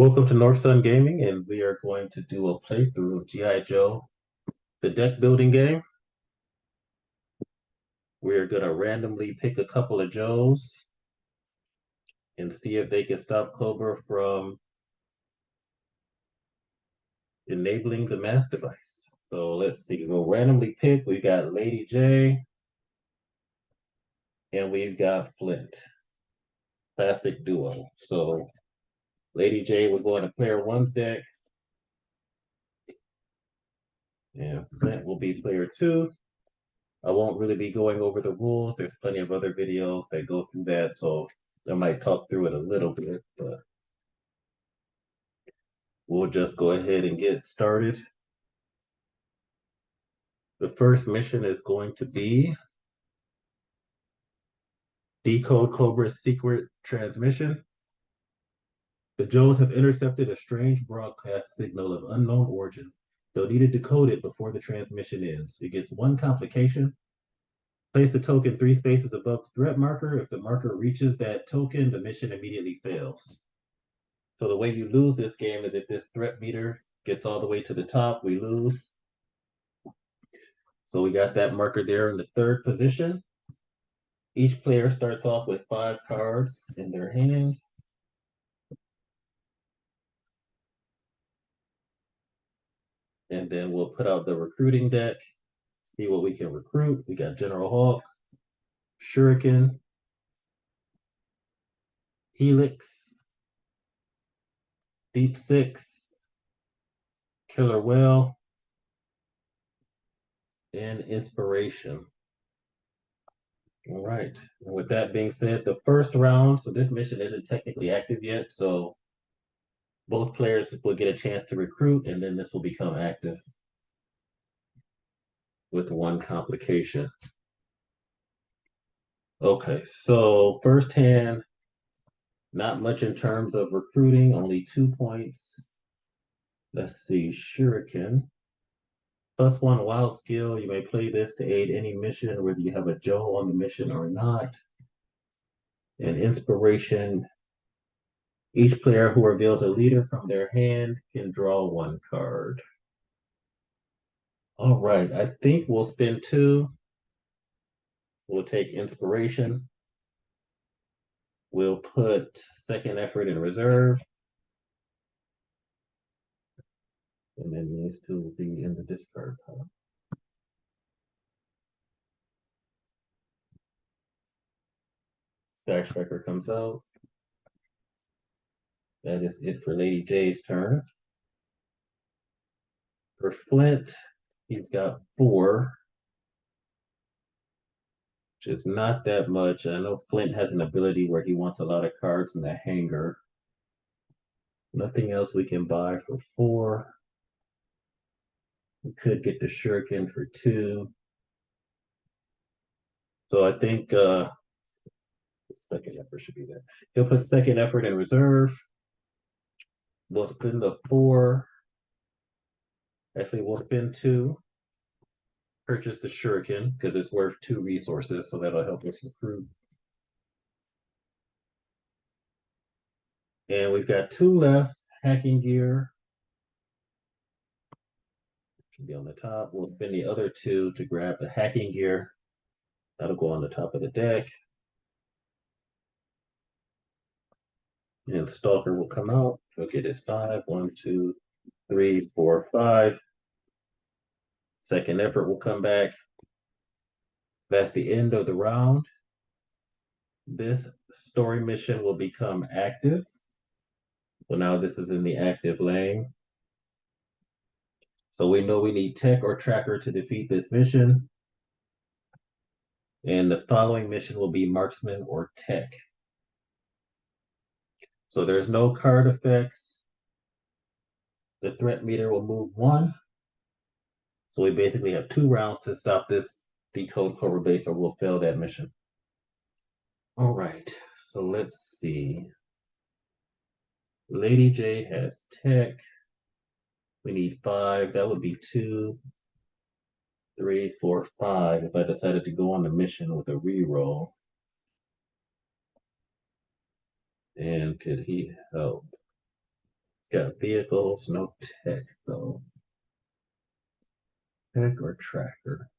Welcome to North Sun Gaming, and we are going to do a playthrough of G.I. Joe, the deck building game. We are going to randomly pick a couple of Joes and see if they can stop Cobra from enabling the mass device. So let's see, we'll randomly pick. We've got Lady Jaye and we've got Flint. Classic duo. So Lady Jaye will go into player one's deck, and Flint will be player two. I won't really be going over the rules. There's plenty of other videos that go through that, so I might talk through it a little bit, but we'll just go ahead and get started. The first mission is going to be Decode Cobra's secret transmission. The Joes have intercepted a strange broadcast signal of unknown origin. They'll need to decode it before the transmission ends. It gets one complication. Place the token 3 spaces above the threat marker. If the marker reaches that token, the mission immediately fails. So the way you lose this game is if this threat meter gets all the way to the top, we lose. So we got that marker there in the third position. Each player starts off with 5 cards in their hand. And then we'll put out the recruiting deck, see what we can recruit. We got General Hawk, Shuriken, Helix, Deep Six, Killer Whale, and Inspiration. All right. And with that being said, the first round, so this mission isn't technically active yet, so both players will get a chance to recruit, and then this will become active with one complication. Okay, so first hand, not much in terms of recruiting, only 2 points. Let's see, Shuriken. +1 wild skill. You may play this to aid any mission, whether you have a Joe on the mission or not. And Inspiration. Each player who reveals a leader from their hand can draw 1 card. All right, I think we'll spend 2. We'll take Inspiration. We'll put second effort in reserve. And then these 2 will be in the discard pile. Stack Striker comes out. That is it for Lady Jaye's turn. For Flint, he's got 4, which is not that much. I know Flint has an ability where he wants a lot of cards in the hanger. Nothing else we can buy for 4. We could get the Shuriken for 2. So I think second effort should be there. He'll put second effort in reserve. We'll spend the 4. Actually, we'll spend 2. Purchase the Shuriken because it's worth 2 resources, so that'll help us recruit. And we've got 2 left. Hacking gear should be on the top. We'll spend the other 2 to grab the hacking gear. That'll go on the top of the deck. And Stalker will come out. He'll get his 5. 1, 2, 3, 4, 5. Second effort will come back. That's the end of the round. This story mission will become active. So now this is in the active lane. So we know we need tech or tracker to defeat this mission. And the following mission will be marksman or tech. So there's no card effects. The threat meter will move 1. So we basically have 2 rounds to stop this Decode Cobra base, or we'll fail that mission. All right, so let's see. Lady Jaye has tech. We need 5. That would be 2, 3, 4, 5 if I decided to go on the mission with a reroll. And could he help? Got vehicles, no tech though. Tech or tracker.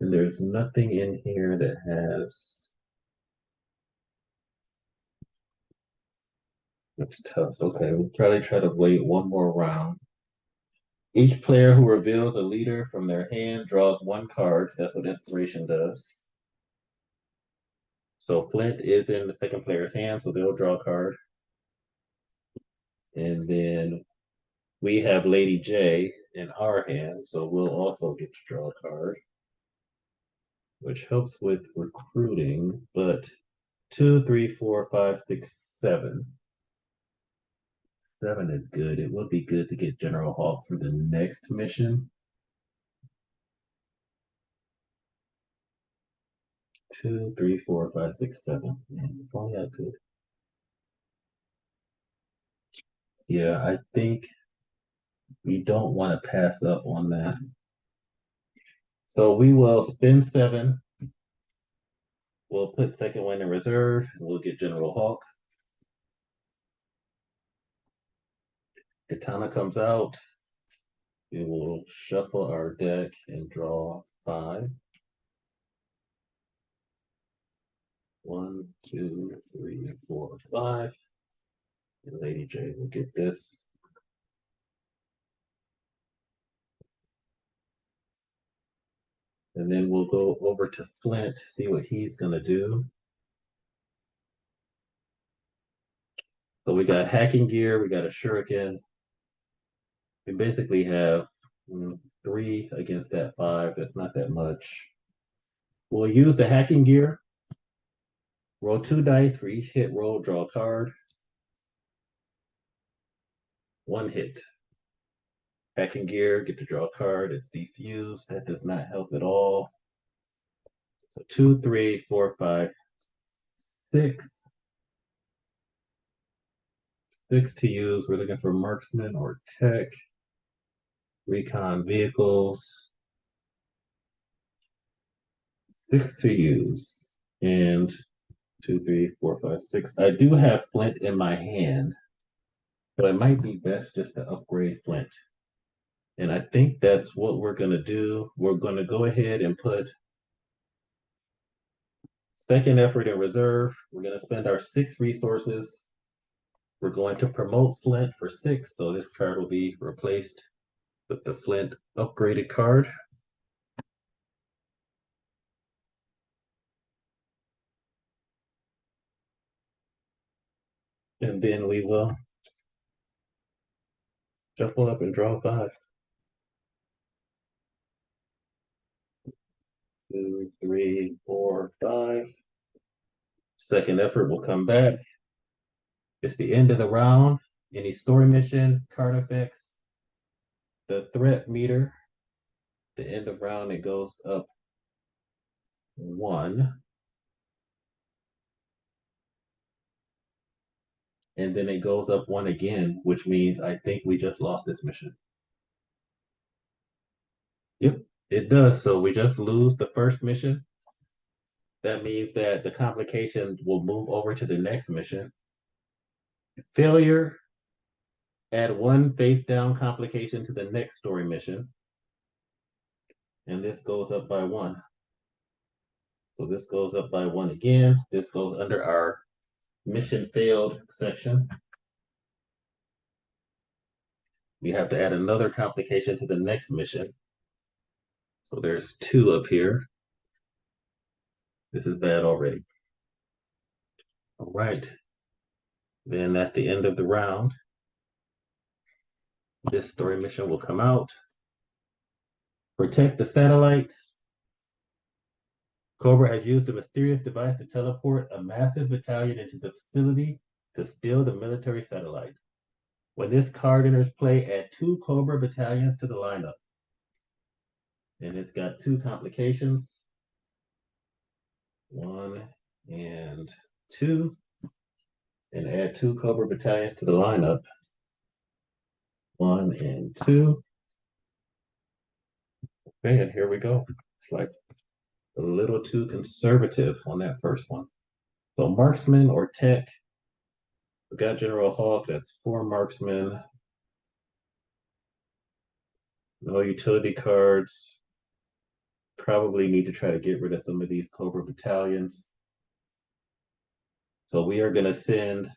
And there's nothing in here that has. That's tough. Okay, we'll probably try to wait one more round. Each player who reveals a leader from their hand draws one card. That's what inspiration does. So Flint is in the second player's hand, so they'll draw a card. And then we have Lady Jaye in our hand, so we'll also get to draw a card, which helps with recruiting. But 2, 3, 4, 5, 6, 7. 7 is good. It would be good to get General Hawk for the next mission. 2, 3, 4, 5, 6, 7. Man, if only I could. Yeah, I think we don't want to pass up on that. So we will spend 7. We'll put second one in reserve. And we'll get General Hawk. Katana comes out. We will shuffle our deck and draw 5. 1, 2, 3, 4, 5. And Lady Jaye will get this. And then we'll go over to Flint, see what he's going to do. So we got hacking gear, we got a shuriken. We basically have 3 against that 5. That's not that much. We'll use the hacking gear. Roll 2 dice for each hit roll, draw a card. 1 hit. Hacking gear, get to draw a card. It's defused. That does not help at all. So 2, 3, 4, 5, 6. 6 to use. We're looking for marksman or tech. Recon vehicles. 6 to use. And 2, 3, 4, 5, 6. I do have Flint in my hand, but it might be best just to upgrade Flint. And I think that's what we're going to do. We're going to go ahead and put second effort in reserve. We're going to spend our 6 resources. We're going to promote Flint for 6, so this card will be replaced with the Flint upgraded card. And then we will shuffle up and draw 5. 2, 3, 4, 5. Second effort will come back. It's the end of the round. Any story mission, card effects, the threat meter. The end of round, it goes up 1. And then it goes up 1 again, which means I think we just lost this mission. Yep, it does. So we just lose the first mission. That means that the complication will move over to the next mission. Failure, add 1 face down complication to the next story mission. And this goes up by 1. So this goes up by 1 again. This goes under our mission failed section. We have to add another complication to the next mission. So there's 2 up here. This is bad already. All right. Then that's the end of the round. This story mission will come out. Protect the satellite. Cobra has used a mysterious device to teleport a massive battalion into the facility to steal the military satellite. When this card enters play, add 2 Cobra battalions to the lineup. And it's got 2 complications. 1 and 2. And add 2 Cobra battalions to the lineup. 1 and 2. Okay, and here we go. It's like a little too conservative on that first one. So marksman or tech, We got General Hawk, that's 4 marksmen. No utility cards. Probably need to try to get rid of some of these Cobra battalions. So we are going to send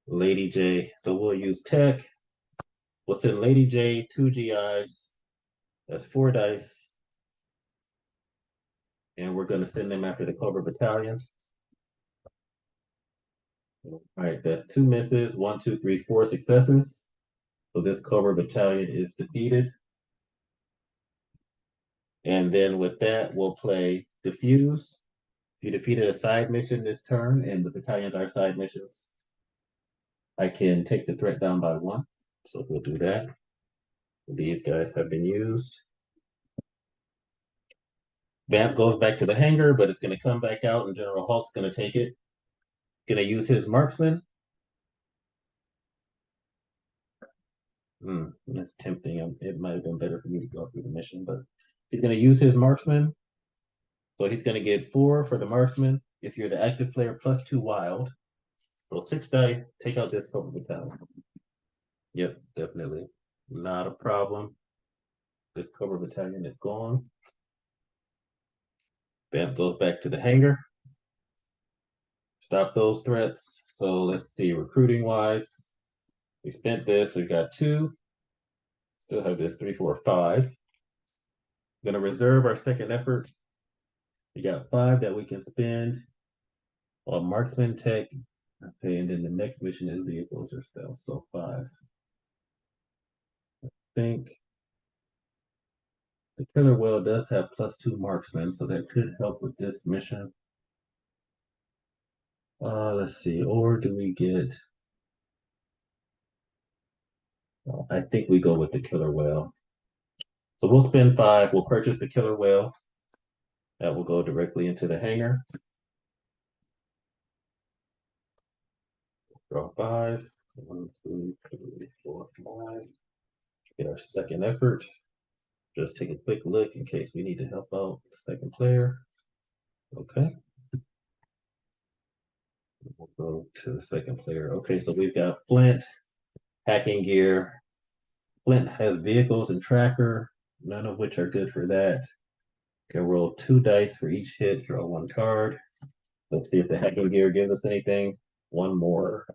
Lady J. So we'll use tech. We'll send Lady J 2 GIs. That's 4 dice. And we're going to send them after the Cobra battalions. All right, that's 2 misses, 1, 2, 3, 4 successes. So this Cobra battalion is defeated. And then with that, we'll play Diffuse. If you defeated a side mission this turn, and the battalions are side missions, I can take the threat down by 1. So we'll do that. These guys have been used. Vamp goes back to the hangar, but it's going to come back out, and General Hulk's going to take it. Going to use his marksman. That's tempting. It might have been better for me to go through the mission, but he's going to use his marksman. So he's going to get 4 for the marksman. If you're the active player, +2 wild. So 6 dice, take out this Cobra battalion. Yep, definitely. Not a problem. This Cobra battalion is gone. Vamp goes back to the hangar. Stop those threats. So let's see, recruiting wise, we spent this. We've got 2. Still have this 3, 4, 5. Gonna reserve our second effort. We got 5 that we can spend on marksman tech. Okay, and then the next mission is vehicles or stealth. So 5. I think the killer whale does have +2 marksman, so that could help with this mission. Let's see, or do we get? I think we go with the killer whale. So we'll spend 5. We'll purchase the killer whale. That will go directly into the hangar. Draw 5. 1, 2, 3, 4, 5. Get our second effort. Just take a quick look in case we need to help out the second player. Okay. We'll go to the second player. Okay, so we've got Flint, hacking gear. Flint has vehicles and tracker, none of which are good for that. Can roll 2 dice for each hit, draw 1 card. Let's see if the hacking gear gives us anything. 1 more.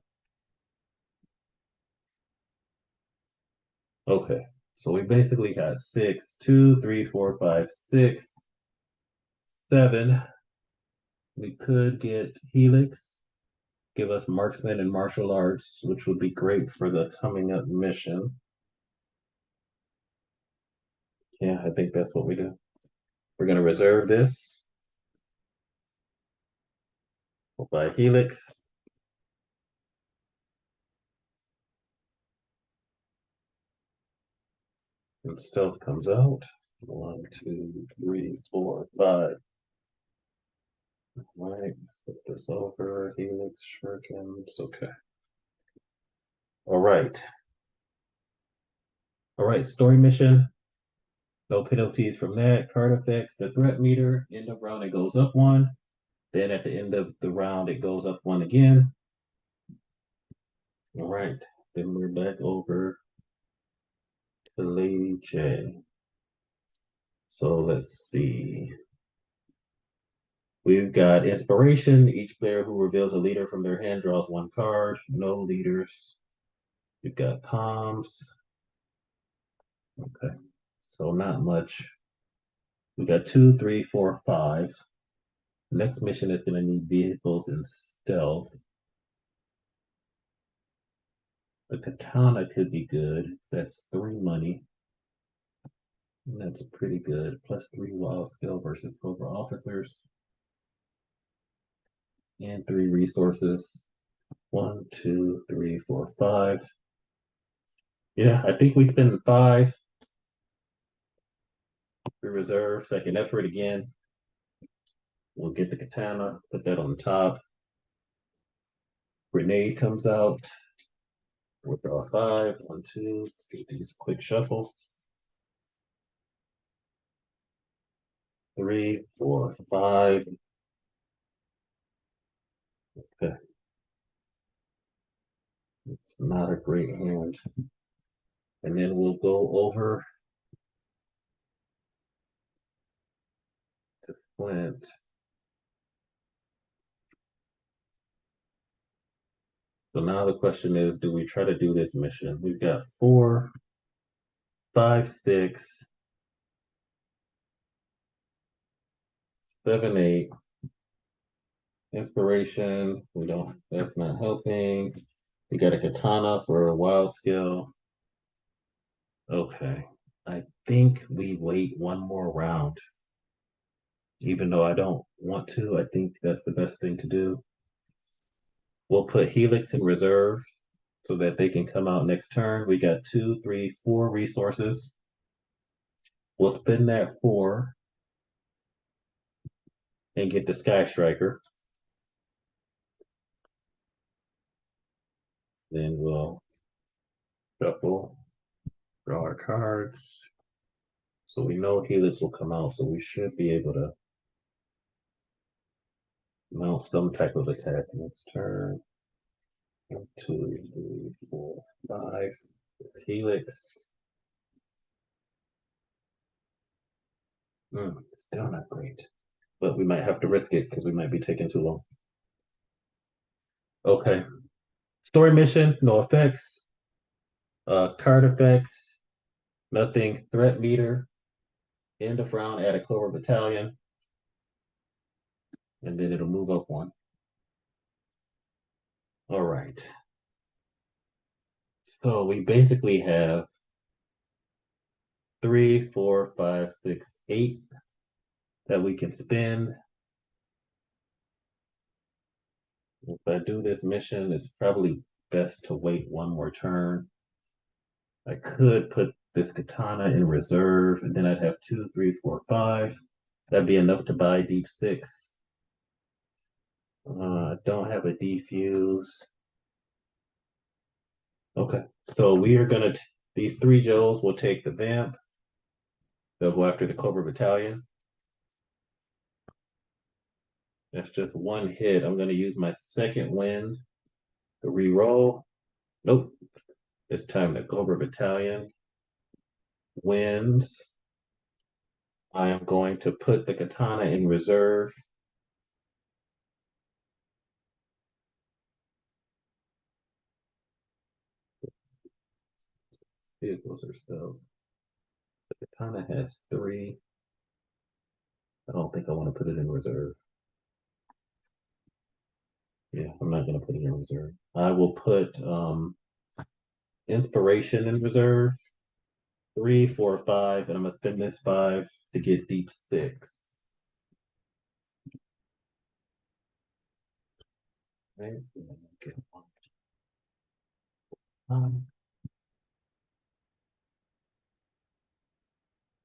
Okay, so we basically got 6, 2, 3, 4, 5, 6, 7. We could get Helix, give us marksman and martial arts, which would be great for the coming up mission. Yeah, I think that's what we do. We're going to reserve this. We'll buy Helix. And stealth comes out. 1, 2, 3, 4, 5. All right, flip this over. Helix, shurikens. Okay. All right. All right, story mission. No penalties from that. Card effects, the threat meter, end of round, it goes up 1. Then at the end of the round, it goes up 1 again. All right, then we're back over to Lady J. So let's see. We've got inspiration. Each player who reveals a leader from their hand draws 1 card. No leaders. We've got comms. Okay, so not much. We got 2, 3, 4, 5. Next mission is going to need vehicles and stealth. The katana could be good. That's 3 money. And that's pretty good. +3 wild skill versus Cobra officers. And 3 resources. 1, 2, 3, 4, 5. Yeah, I think we spend 5. We reserve second effort again. We'll get the katana, put that on top. Grenade comes out. We'll draw 5. 1, 2. Get these quick shuffle. 3, 4, 5. Okay. It's not a great hand. And then we'll go over to Flint. So now the question is, do we try to do this mission? We've got 4, 5, 6, 7, 8. Inspiration, we don't, that's not helping. We got a katana for a wild skill. Okay. I think we wait one more round. Even though I don't want to, I think that's the best thing to do. We'll put Helix in reserve so that they can come out next turn. We got 2, 3, 4 resources. We'll spend that 4 and get the Sky Striker. Then we'll shuffle, draw our cards. So we know Helix will come out, so we should be able to mount some type of attack next turn. 1, 2, 3, 4, 5. Helix. Still not great. But we might have to risk it because we might be taking too long. Okay. Story mission, no effects. Card effects, nothing. Threat meter, end of round, add a Clover Battalion. And then it'll move up 1. All right. So we basically have 3, 4, 5, 6, 8 that we can spend. If I do this mission, it's probably best to wait one more turn. I could put this katana in reserve, and then I'd have 2, 3, 4, 5. That'd be enough to buy deep 6. I don't have a defuse. Okay, so we are gonna, these 3 Joes will take the vamp. They'll go after the Cobra Battalion. That's just 1 hit. I'm gonna use my second wind to re-roll. Nope. This time the Cobra Battalion wins. I am going to put the katana in reserve. Vehicles are still. The katana has 3. I don't think I want to put it in reserve. Yeah, I'm not going to put it in reserve. I will put inspiration in reserve. 3, 4, 5, and I'm gonna spend this 5 to get deep 6. Right? Get 1.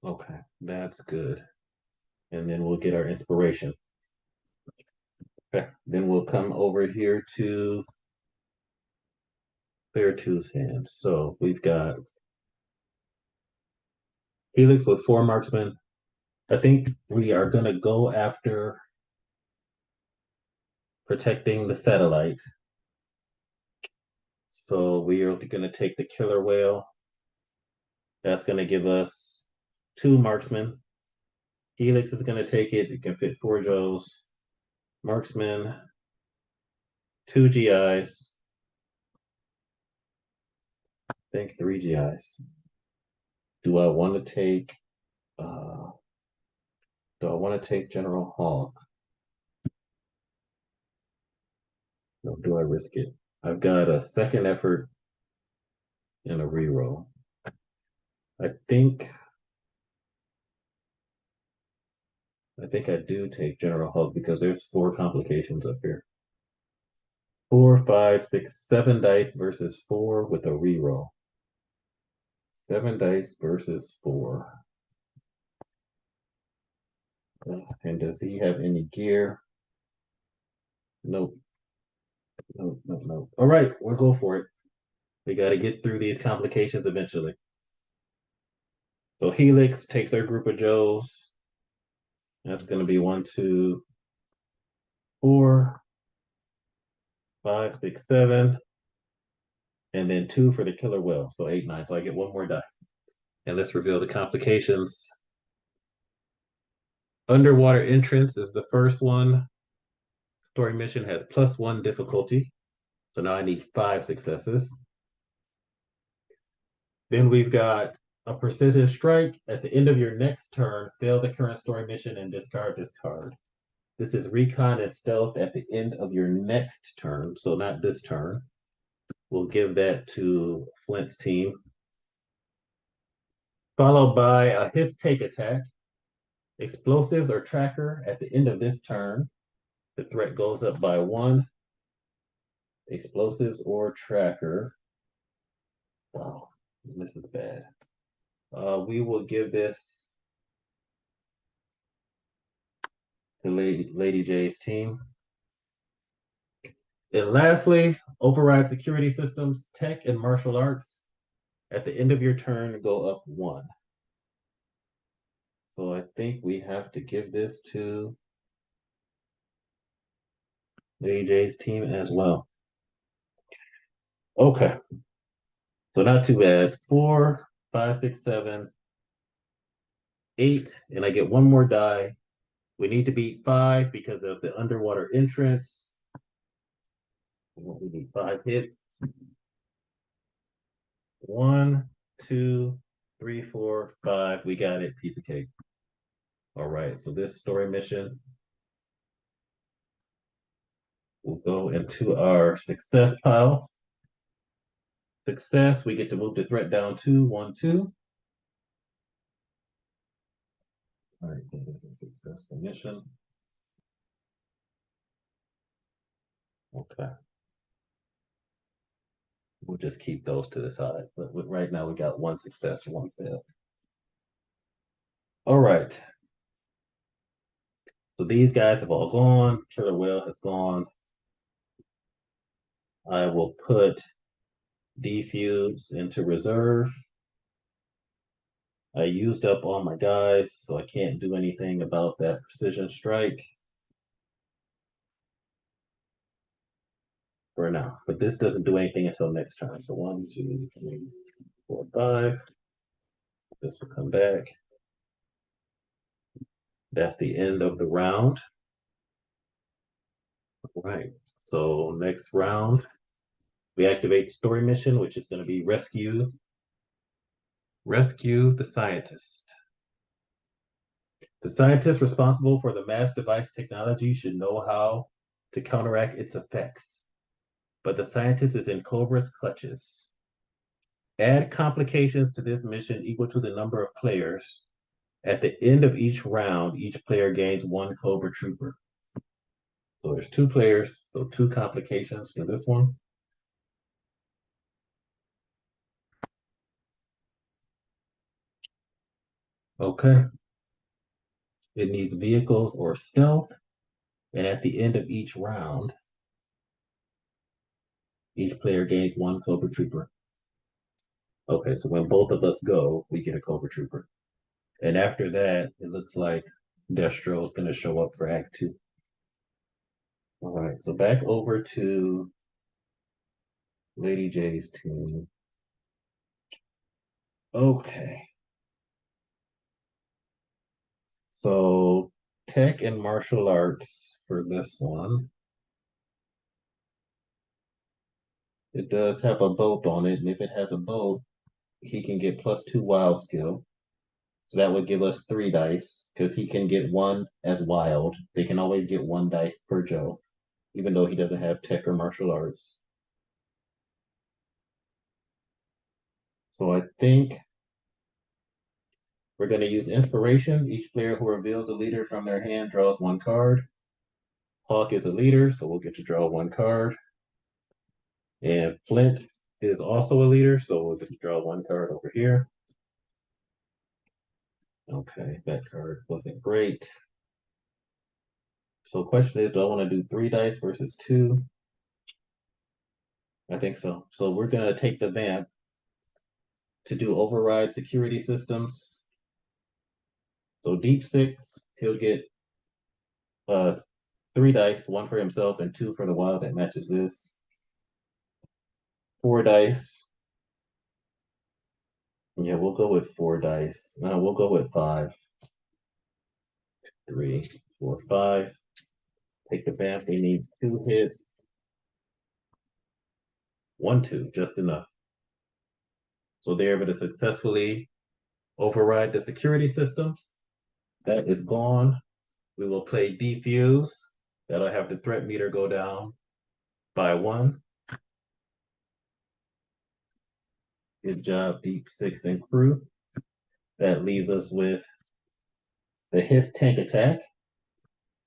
Okay, that's good. And then we'll get our inspiration. Okay, then we'll come over here to Two's hand. So we've got Helix with 4 marksmen. I think we are gonna go after protecting the satellite. So we are gonna take the killer whale. That's gonna give us 2 marksmen. Helix is gonna take it. It can fit 4 Joes. Marksman, 2 GIs. I think 3 GIs. Do I want to take General Hawk? No, do I risk it? I've got a second effort and a reroll. I think I do take General Hawk because there's 4 complications up here. 4, 5, 6, 7 dice versus 4 with a reroll. 7 dice versus 4. And does he have any gear? Nope. Nope, nope, nope. All right, we'll go for it. We got to get through these complications eventually. So Helix takes our group of Joes. That's going to be 1, 2, 4. 5, 6, 7, and then 2 for the killer whale. So 8, 9. So I get one more die. And let's reveal the complications. Underwater entrance is the first one. Story mission has +1 difficulty. So now I need 5 successes. Then we've got a precision strike. At the end of your next turn, fail the current story mission and discard this card. This is recon and stealth at the end of your next turn, so not this turn. We'll give that to Flint's team. Followed by a hiss take attack. Explosives or tracker at the end of this turn. The threat goes up by 1. Explosives or tracker. Wow, this is bad. We will give this to Lady Jaye's team. And lastly, override security systems, tech, and martial arts. At the end of your turn, go up 1. So I think we have to give this to Lady Jaye's team as well. Okay. So not too bad. 4, 5, 6, 7, 8, and I get one more die. We need to beat 5 because of the underwater entrance. We need 5 hits. 1, 2, 3, 4, 5. We got it. Piece of cake. All right. So this story mission will go into our success pile. Success. We get to move the threat down 2, 1, 2. All right. That is a successful mission. Okay. We'll just keep those to the side. But right now we got 1 success, 1 fail. All right. So these guys have all gone. Killer Whale has gone. I will put Defuse into reserve. I used up all my guys, so I can't do anything about that precision strike for now. But this doesn't do anything until next turn. So 1, 2, 3, 4, 5. This will come back. That's the end of the round. All right. So next round, we activate story mission, which is going to be rescue the scientist. The scientist responsible for the mass device technology should know how to counteract its effects. But the scientist is in Cobra's clutches. Add complications to this mission equal to the number of players. At the end of each round, each player gains 1 Cobra Trooper. So there's 2 players, so 2 complications for this one. Okay. It needs vehicles or stealth. And at the end of each round, each player gains 1 Cobra Trooper. Okay, so when both of us go, we get a Cobra Trooper. And after that, it looks like Destro is going to show up for Act 2. All right, so back over to Lady Jaye's team. Okay. So tech and martial arts for this one. It does have a boat on it, and if it has a boat, he can get +2 wild skill. So that would give us 3 dice, because he can get 1 as wild. They can always get 1 dice per Joe, even though he doesn't have tech or martial arts. So I think we're going to use inspiration. Each player who reveals a leader from their hand draws 1 card. Hawk is a leader, so we'll get to draw 1 card. And Flint is also a leader, so we'll get to draw 1 card over here. Okay, that card wasn't great. So the question is, do I want to do 3 dice versus 2? I think so. So we're going to take the vamp to do override security systems. So deep 6, he'll get 3 dice, 1 for himself and 2 for the wild that matches this. 4 dice. Yeah, we'll go with 4 dice. No, we'll go with 5. 3, 4, 5. Take the vamp. We need 2 hits. 1, 2, just enough. So they're able to successfully override the security systems. That is gone. We will play defuse. That'll have the threat meter go down by 1. Good job, Deep Six and crew. That leaves us with the Hiss Tank attack.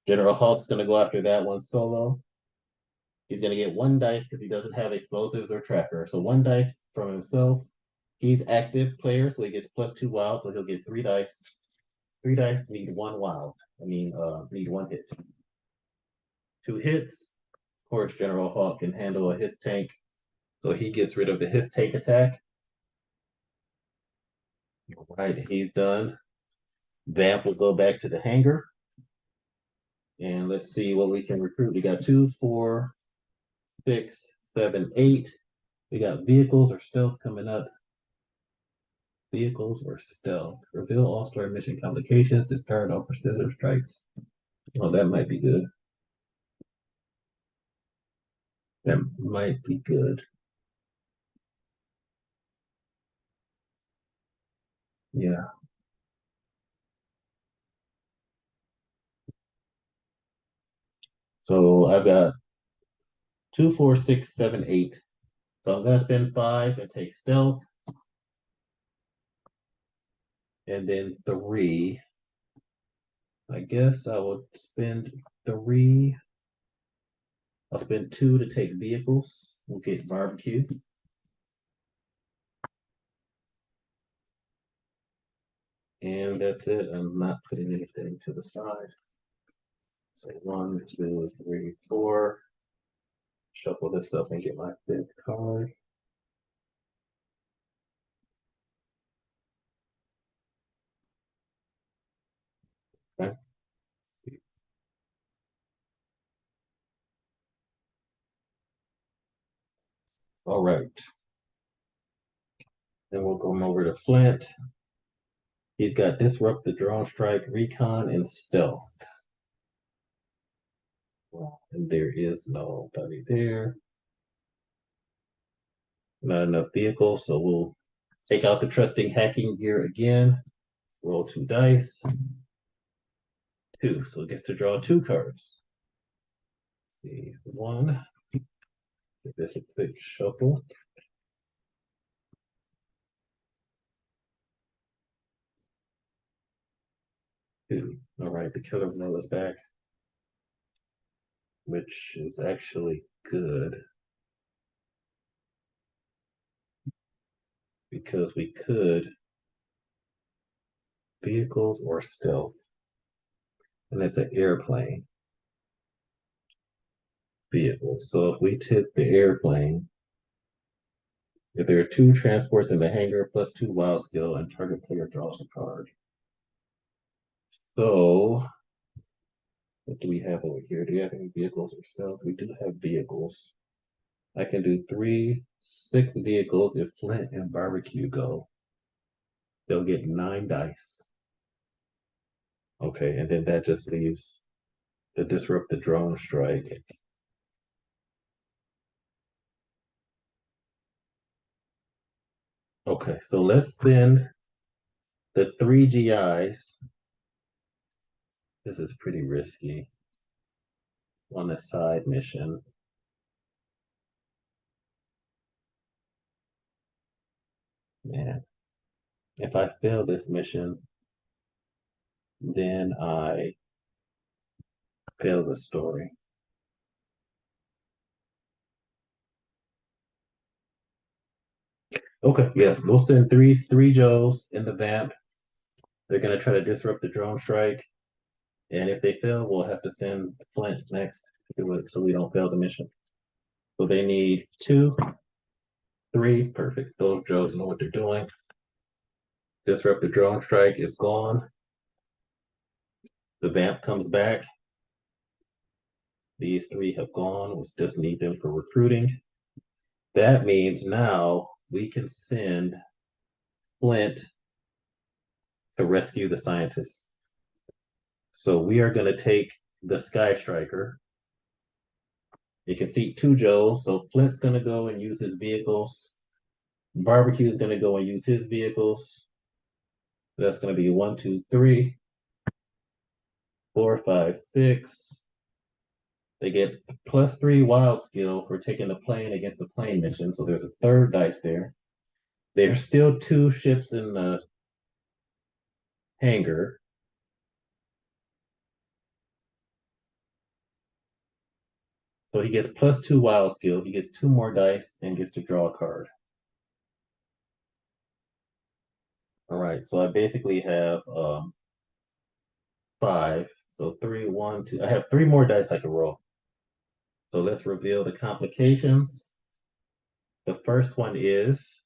General Hulk's going to go after that one solo. He's going to get 1 dice because he doesn't have explosives or tracker. So 1 dice from himself. He's active player, so he gets +2 wild, so he'll get 3 dice. 3 dice need 1 wild. Need 1 hit. 2 hits. Of course, General Hulk can handle a Hiss Tank, so he gets rid of the Hiss Tank attack. All right, he's done. Vamp will go back to the hangar. And let's see what we can recruit. We got 2, 4, 6, 7, 8. We got vehicles or stealth coming up. Vehicles or stealth. Reveal all-star mission complications. Discard all precision strikes. Oh, that might be good. That might be good. Yeah. So I've got 2, 4, 6, 7, 8. So I'm gonna spend 5 and take stealth. And then 3. I guess I would spend 3. I'll spend 2 to take vehicles. We'll get barbecue. And that's it. I'm not putting anything to the side. So 1, 2, 3, 4. Shuffle this up and get my 5th card. Okay. All right. Then we'll go over to Flint. He's got Disrupt the Drone Strike, Recon, and Stealth. And there is nobody there. Not enough vehicles, so we'll take out the trusting hacking gear again. Roll 2 dice. 2, so it gets to draw 2 cards. Let's see, 1. Give this a quick shuffle. 2. All right, the Killer Mill is back, which is actually good because we could vehicles or stealth, and it's an airplane vehicle. So if we tip the airplane, if there are 2 transports in the hangar +2 wild skill, and target player draws a card. So what do we have over here? Do you have any vehicles or stealth? We do have vehicles. I can do 3, 6 vehicles if Flint and Barbecue go. They'll get 9 dice. Okay, and then that just leaves the Disrupt the Drone Strike. Okay, so let's send the 3 GIs. This is pretty risky. On a side mission. Man, if I fail this mission, then I fail the story. Okay, yeah, we'll send three Joes in the vamp. They're gonna try to disrupt the drone strike, and if they fail, we'll have to send Flint next to do it so we don't fail the mission. So they need 2, 3, perfect. Those Joes know what they're doing. Disrupt the drone strike is gone. The vamp comes back. These 3 have gone. We just need them for recruiting. That means now we can send Flint to rescue the scientists. So we are going to take the Sky Striker. You can see two Joes. So Flint's going to go and use his vehicles. Barbecue is going to go and use his vehicles. That's going to be 1, 2, 3, 4, 5, 6. They get +3 wild skill for taking the plane against the plane mission. So there's a third dice there. There's still 2 ships in the hangar. So he gets +2 wild skill. He gets 2 more dice and gets to draw a card. All right, so I basically have 5. So 3, 1, 2. I have 3 more dice I can roll. So let's reveal the complications. The first one is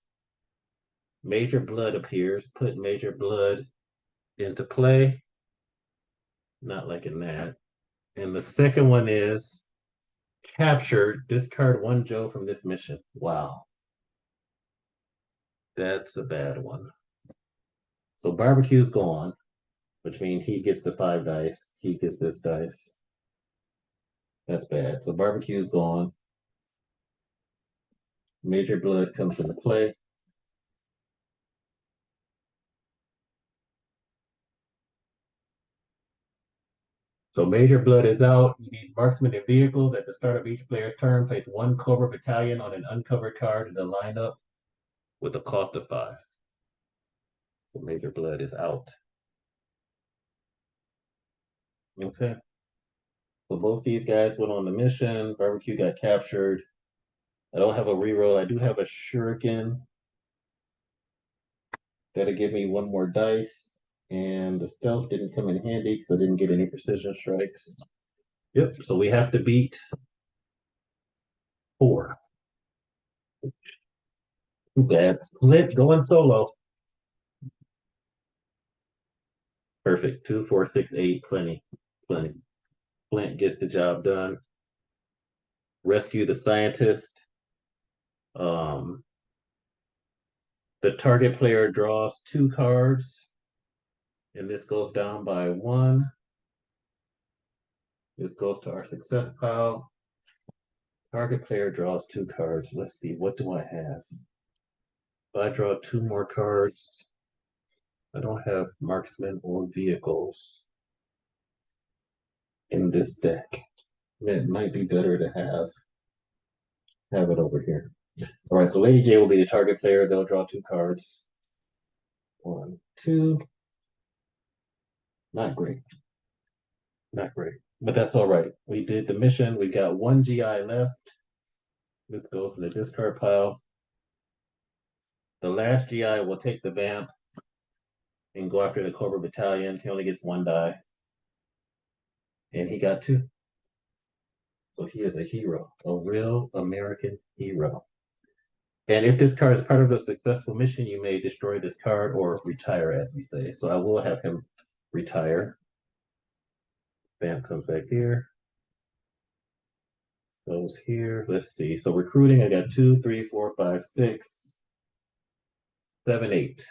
Major Blood appears. Put Major Blood into play. Not liking that. And the second one is captured. Discard 1 Joe from this mission. Wow. That's a bad one. So barbecue's gone, which means he gets the 5 dice. He gets this dice. That's bad. So barbecue's gone. Major Blood comes into play. So Major Blood is out. He needs marksmen and vehicles. At the start of each player's turn, place 1 Cobra Battalion on an uncovered card in the lineup with a cost of 5. So Major Blood is out. Okay. So both these guys went on the mission. Barbecue got captured. I don't have a reroll. I do have a shuriken. That'll give me 1 more dice. And the stealth didn't come in handy because I didn't get any precision strikes. Yep, so we have to beat 4. Too bad. Flint going solo. Perfect. 2, 4, 6, 8. Plenty. Plenty. Flint gets the job done. Rescue the scientist. Um, the target player draws 2 cards. And this goes down by 1. This goes to our success pile. Target player draws 2 cards. Let's see, what do I have? If I draw 2 more cards, I don't have marksmen or vehicles in this deck. It might be better to have it over here. All right, so Lady J will be the target player. They'll draw 2 cards. 1, 2. Not great. Not great. But that's all right. We did the mission. We got 1 GI left. This goes in the discard pile. The last GI will take the vamp and go after the Cobra Battalion. He only gets 1 die. And he got 2. So he is a hero, a real American hero. And if this card is part of a successful mission, you may destroy this card or retire, as we say. So I will have him retire. Vamp comes back here. Goes here. Let's see. So recruiting, I got 2, 3, 4, 5, 6, 7, 8.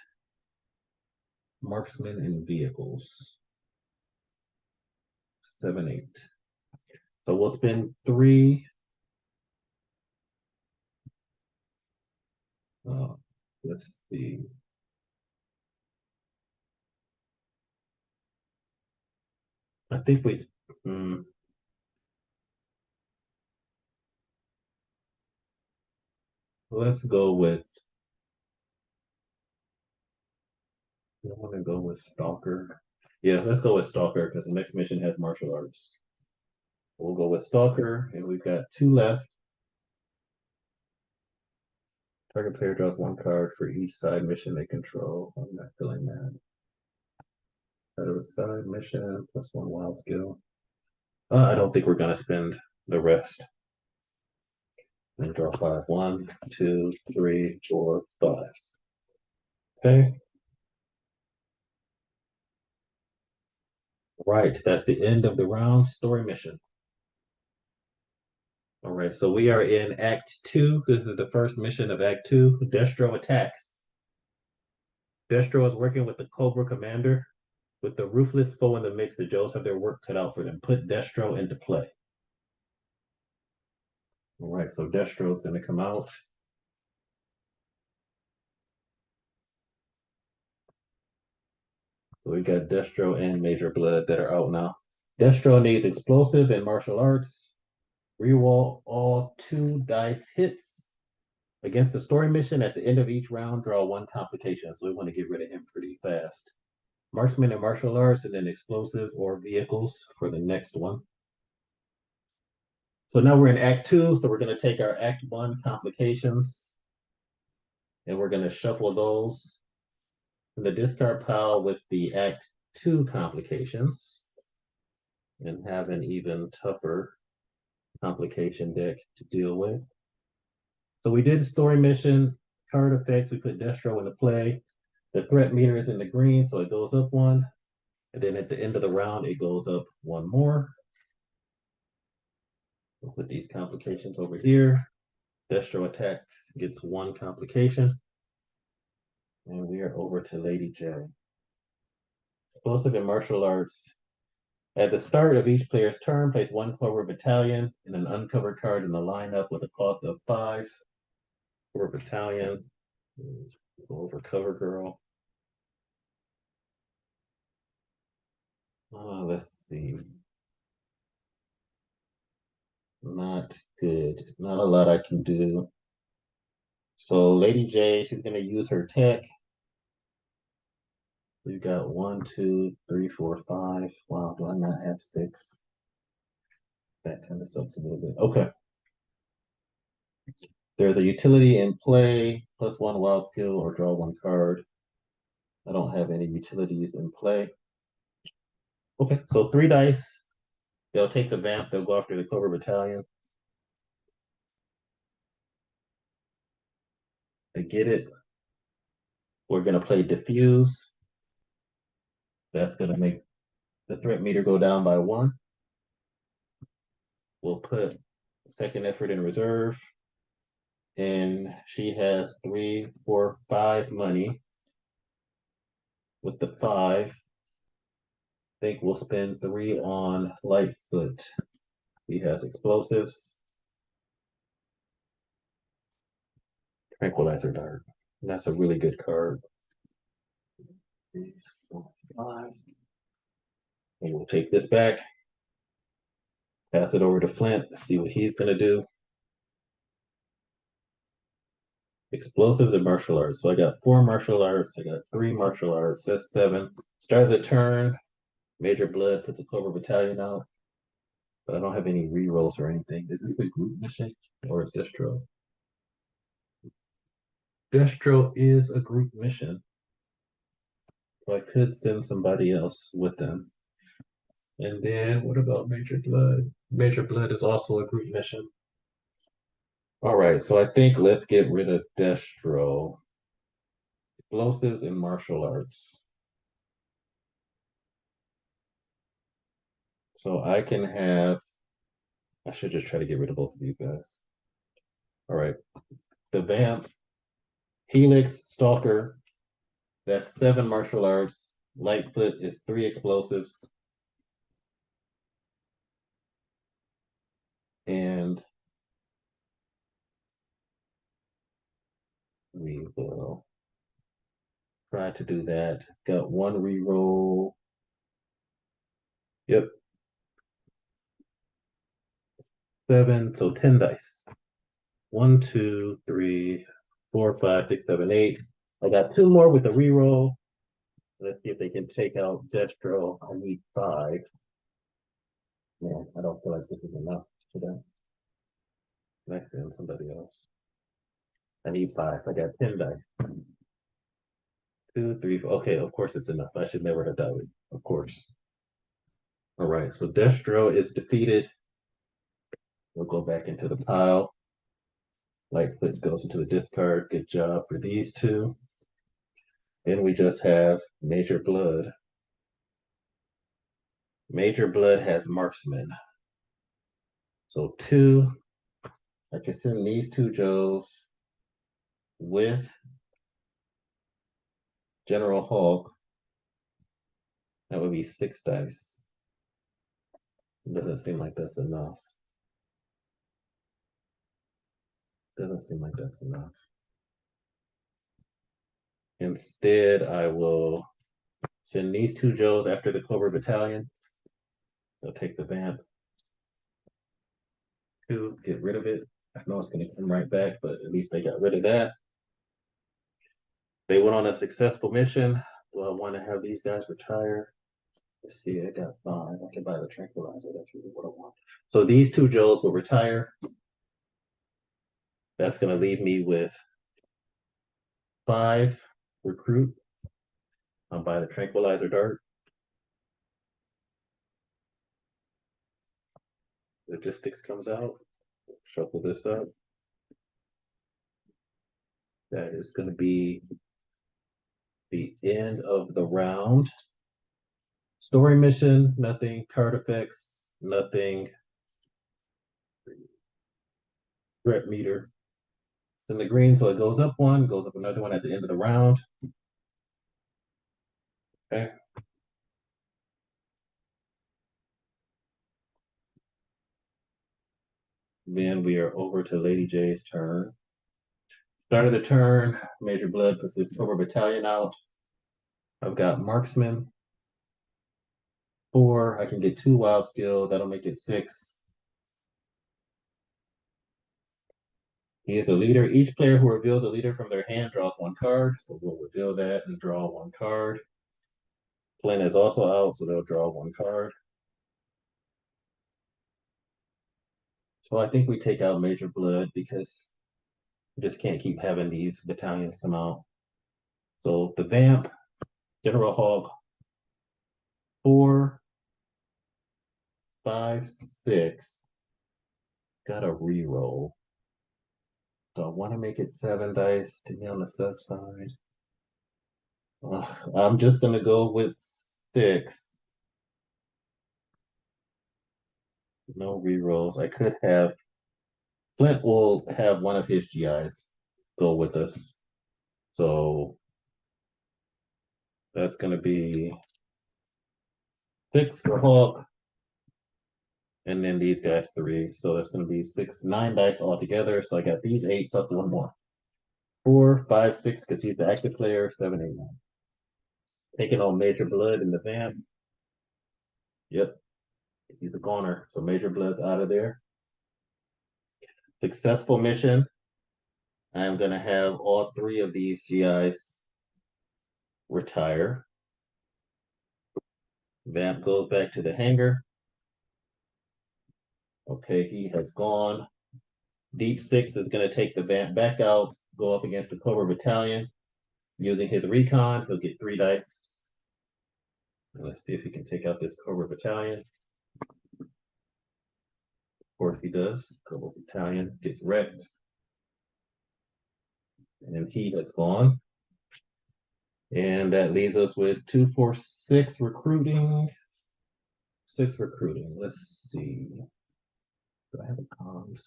Marksmen and vehicles. 7, 8. So we'll spend 3. Let's see. I think we. Let's go with. I want to go with Stalker. Yeah, let's go with Stalker because the next mission has martial arts. We'll go with Stalker, and we've got 2 left. Target player draws 1 card for each side mission they control. I'm not feeling that. Out of a side mission, +1 wild skill. I don't think we're going to spend the rest. And draw 5. 1, 2, 3, 4, 5. Okay. Right, that's the end of the round. Story mission. All right. right, so we are in Act 2. This is the first mission of Act 2. Destro attacks. Destro is working with the Cobra commander. With the ruthless foe in the mix, the Joes have their work cut out for them. Put Destro into play. All right, so Destro is going to come out. So we got Destro and Major Blood that are out now. Destro needs explosive and martial arts. Reroll all 2 dice hits. Against the story mission, at the end of each round, draw 1 complication. So we want to get rid of him pretty fast. Marksman and martial arts, and then explosives or vehicles for the next one. So now we're in Act 2. So we're going to take our Act 1 complications and we're going to shuffle those in the discard pile with the Act 2 complications and have an even tougher complication deck to deal with. So we did story mission, card effects, we put Destro into play. The threat meter is in the green, so it goes up 1. And then at the end of the round, it goes up 1 more. We'll put these complications over here. Destro attacks, gets 1 complication. And we are over to Lady Jaye. Explosive and martial arts. At the start of each player's turn, place 1 Cobra Battalion and an uncovered card in the lineup with a cost of 5. Cobra Battalion. Go over Cover Girl. Let's see. Not good. Not a lot I can do. So Lady Jaye, she's going to use her tech. We've got 1, 2, 3, 4, 5. Wow, do I not have 6? That kind of sucks a little bit. Okay. There's a utility in play, +1 wild skill, or draw 1 card. I don't have any utilities in play. Okay, so 3 dice. They'll take the vamp, they'll go after the Cobra Battalion. They get it. We're going to play Diffuse. That's going to make the threat meter go down by 1. We'll put second effort in reserve. And she has 3, 4, 5 money. With the 5, I think we'll spend 3 on Lightfoot. He has explosives. Tranquilizer Dart. And that's a really good card. 3, 4, 5. And we'll take this back. Pass it over to Flint. See what he's going to do. Explosives and martial arts. So I got 4 martial arts. I got 3 martial arts. That's 7. Start of the turn. Major Blood puts a Cobra Battalion out. But I don't have any rerolls or anything. Is this a group mission or is Destro? Destro is a group mission. So I could send somebody else with them. And then what about Major Blood? Major Blood is also a group mission. All right, so I think let's get rid of Destro. Explosives and martial arts. So I can have, I should just try to get rid of both of these guys. All right, the Vamp, Helix, Stalker, that's 7 martial arts. Lightfoot is 3 explosives. And we will try to do that. Got 1 reroll. Yep. 7, so 10 dice. 1, 2, 3, 4, 5, 6, 7, 8. I got 2 more with a reroll. Let's see if they can take out Destro. I need 5. Man, I don't feel like this is enough today. Next in somebody else. I need 5. I got 10 dice. 2, 3, 4. Okay, of course it's enough. I should never have died. Of course. All right, so Destro is defeated. We'll go back into the pile. Lightfoot goes into the discard. Good job for these 2. Then we just have Major Blood. Major Blood has Marksman. So 2, I can send these two Joes with General Hulk. That would be 6 dice. Doesn't seem like that's enough. Doesn't seem like that's enough. Instead, I will send these two Joes after the Cobra Battalion. They'll take the vamp. 2, get rid of it. I know it's going to come right back, but at least they got rid of that. They went on a successful mission. Do I want to have these guys retire? Let's see, I got 5. I can buy the tranquilizer. That's really what I want. So these two Joes will retire. That's going to leave me with 5 recruit. I'll buy the tranquilizer dart. Logistics comes out. Shuffle this up. That is going to be the end of the round. Story mission, nothing. Card effects, nothing. Threat meter. It's in the green, so it goes up 1, goes up another 1 at the end of the round. Okay. Then we are over to Lady Jaye's turn. Start of the turn, Major Blood puts this Cobra Battalion out. I've got Marksman. 4, I can get 2 wild skill, that'll make it 6. He is a leader. Each player who reveals a leader from their hand draws 1 card. So we'll reveal that and draw 1 card. Flint is also out, so they'll draw 1 card. So I think we take out Major Blood because we just can't keep having these battalions come out. So the Vamp, General Hulk, 4, 5, 6. Got a reroll. Do I want to make it 7 dice to be on the safe side? I'm just going to go with 6. No rerolls. I could have. Flint will have one of his GIs go with us. So that's going to be 6 for Hulk. And then these guys 3. So that's going to be 9 dice altogether. So I got these 8 plus 1 more. 4, 5, 6, because he's the active player. 7, 8, 9. Taking on Major Blood in the Vamp. Yep. He's a goner. So Major Blood's out of there. Successful mission. I'm going to have all 3 of these GIs retire. Vamp goes back to the hangar. Okay, he has gone. Deep 6 is going to take the Vamp back out, go up against the Cobra Battalion. Using his recon, he'll get 3 dice. And let's see if he can take out this Cobra Battalion. Of course he does. Cobra Battalion gets wrecked. And he has gone. And that leaves us with 2, 4, 6 recruiting. 6 recruiting. Let's see. Do I have a comms?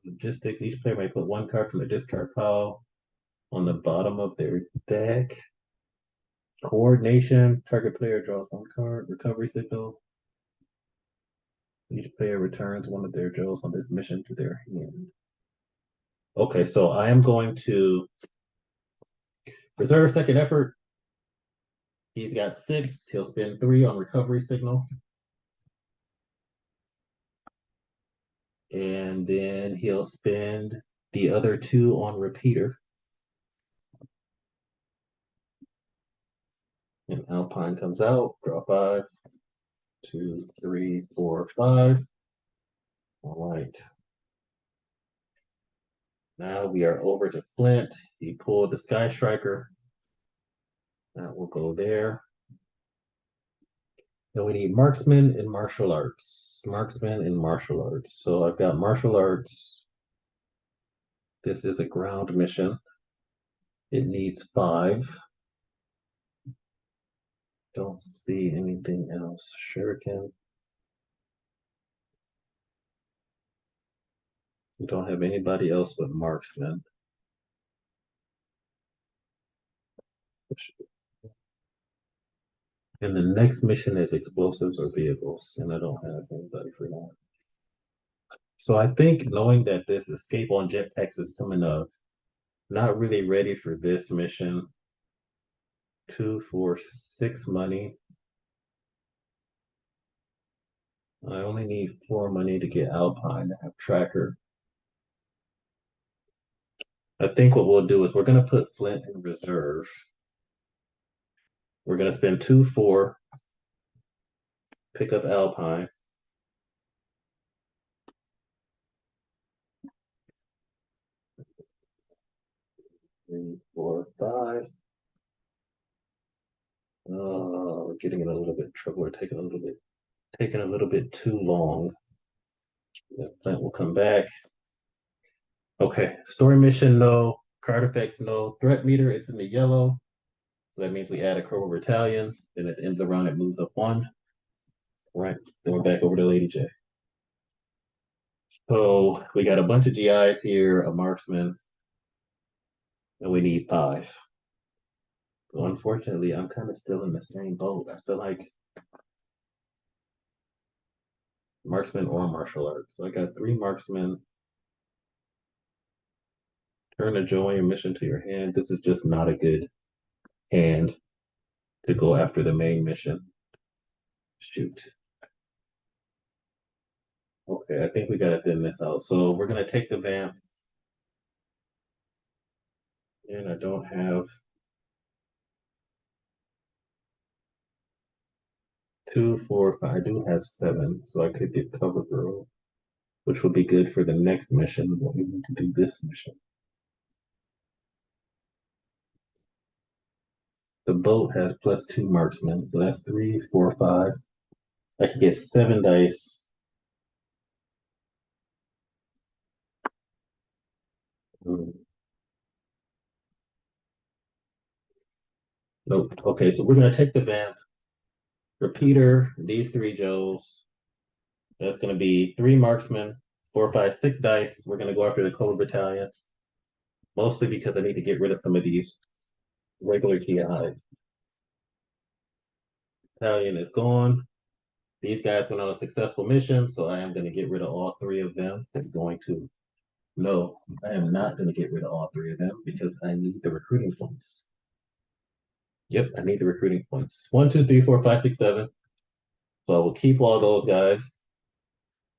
Logistics. Each player may put 1 card from the discard pile on the bottom of their deck. Coordination. Target player draws 1 card. Recovery signal. Each player returns 1 of their Joes on this mission to their hand. Okay, so I am going to reserve second effort. He's got 6. He'll spend 3 on recovery signal. And then he'll spend the other 2 on repeater. And Alpine comes out, draw 5, 2, 3, 4, 5. All right. Now we are over to Flint. He pulled the Sky Striker. That will go there. Then we need marksman and martial arts. Marksman and martial arts. So I've got martial arts. This is a ground mission. It needs 5. Don't see anything else. Shuriken. We don't have anybody else but marksman. And the next mission is explosives or vehicles, and I don't have anybody for that. So I think knowing that this escape on jetpacks is coming up, not really ready for this mission. 2, 4, 6 money. I only need 4 money to get Alpine to have tracker. I think what we'll do is we're gonna put Flint in reserve. We're gonna spend 2, 4, pick up Alpine. 3, 4, 5. We're getting in a little bit of trouble. We're taking a little bit too long. The Flint will come back. Okay, story mission, no. Card effects, no. Threat meter, it's in the yellow. So that means we add a Cobra Battalion. Then at the end of the round, it moves up 1. Right, then we're back over to Lady J. So we got a bunch of GIs here, a marksman, and we need 5. So unfortunately, I'm kind of still in the same boat. I feel like marksman or martial arts. So I got 3 marksmen. Turn a join mission to your hand. This is just not a good hand to go after the main mission. Shoot. Okay, I think we gotta thin this out. So we're gonna take the vamp. And I don't have 2, 4, 5. I do have 7, so I could get cover girl, which will be good for the next mission, but we need to do this mission. The boat has +2 marksmen, so that's 3, 4, 5. I could get 7 dice. Nope. Okay, so we're gonna take the vamp, repeater, these 3 Joes. That's gonna be 3 marksmen, 4, 5, 6 dice. We're gonna go after the Cobra Battalion, mostly because I need to get rid of some of these regular TIs. Battalion is gone. These guys went on a successful mission, so I am going to get rid of all 3 of them. They're going to. No, I am not going to get rid of all 3 of them because I need the recruiting points. Yep, I need the recruiting points. 1, 2, 3, 4, 5, 6, 7. So I will keep all those guys.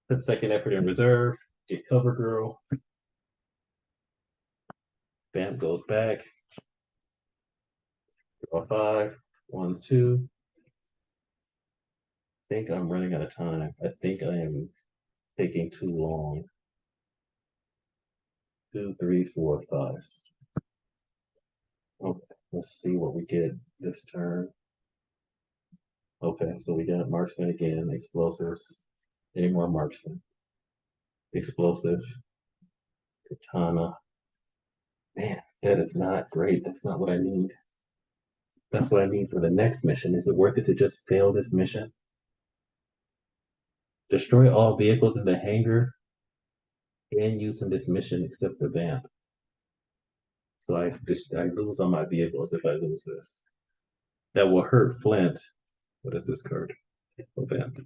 Put second effort in reserve. Get cover girl. Bam goes back. Draw 5. 1, 2. I think I'm running out of time. I think I am taking too long. 2, 3, 4, 5. Okay, let's see what we get this turn. Okay, so we got marksman again, explosives. Any more marksman? Explosive, katana. Man, that is not great. That's not what I need. That's what I need for the next mission. Is it worth it to just fail this mission? Destroy all vehicles in the hangar and use in this mission except the vamp. So I lose on my vehicles if I lose this. That will hurt Flint. What is this card? A vamp.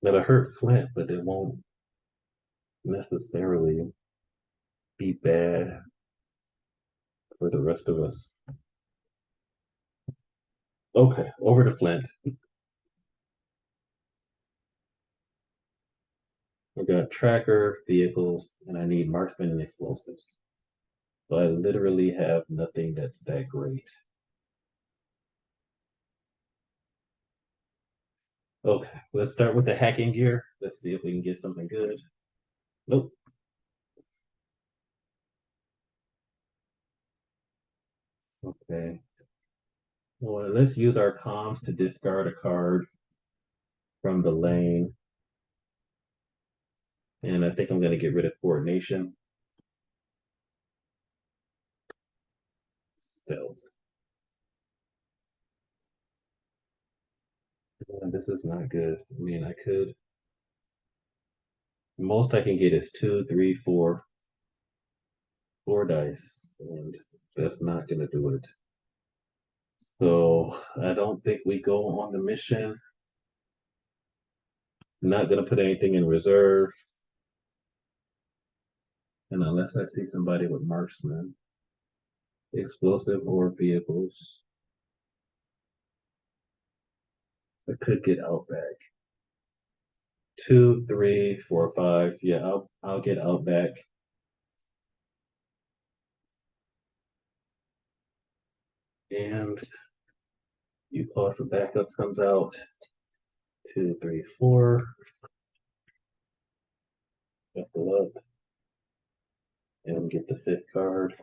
That'll hurt Flint, but it won't necessarily be bad for the rest of us. Okay, over to Flint. I've got tracker, vehicles, and I need marksman and explosives. So I literally have nothing that's that great. Okay, let's start with the hacking gear. Let's see if we can get something good. Nope. Okay. Well, let's use our comms to discard a card from the lane. And I think I'm going to get rid of coordination. Stealth. And this is not good. I mean, I could. Most I can get is 2, 3, 4, 4 dice, and that's not gonna do it. So I don't think we go on the mission. Not gonna put anything in reserve. And unless I see somebody with marksman, explosive or vehicles, I could get Outback. 2, 3, 4, 5. Yeah, I'll get Outback. And you call for backup comes out. 2, 3, 4. Shuffle up and get the fifth card.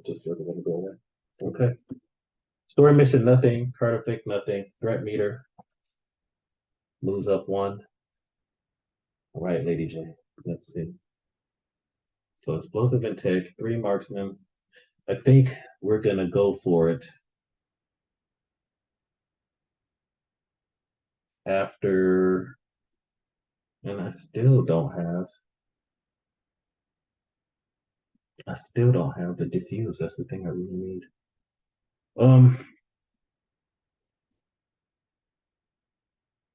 Just sort of gonna go away. Okay. Story mission, nothing. Card effect, nothing. Threat meter moves up 1. All right, Lady J. Let's see. So explosive and tech, 3 marksmen. I think we're gonna go for it after, and I still don't have the diffuse. That's the thing I really need.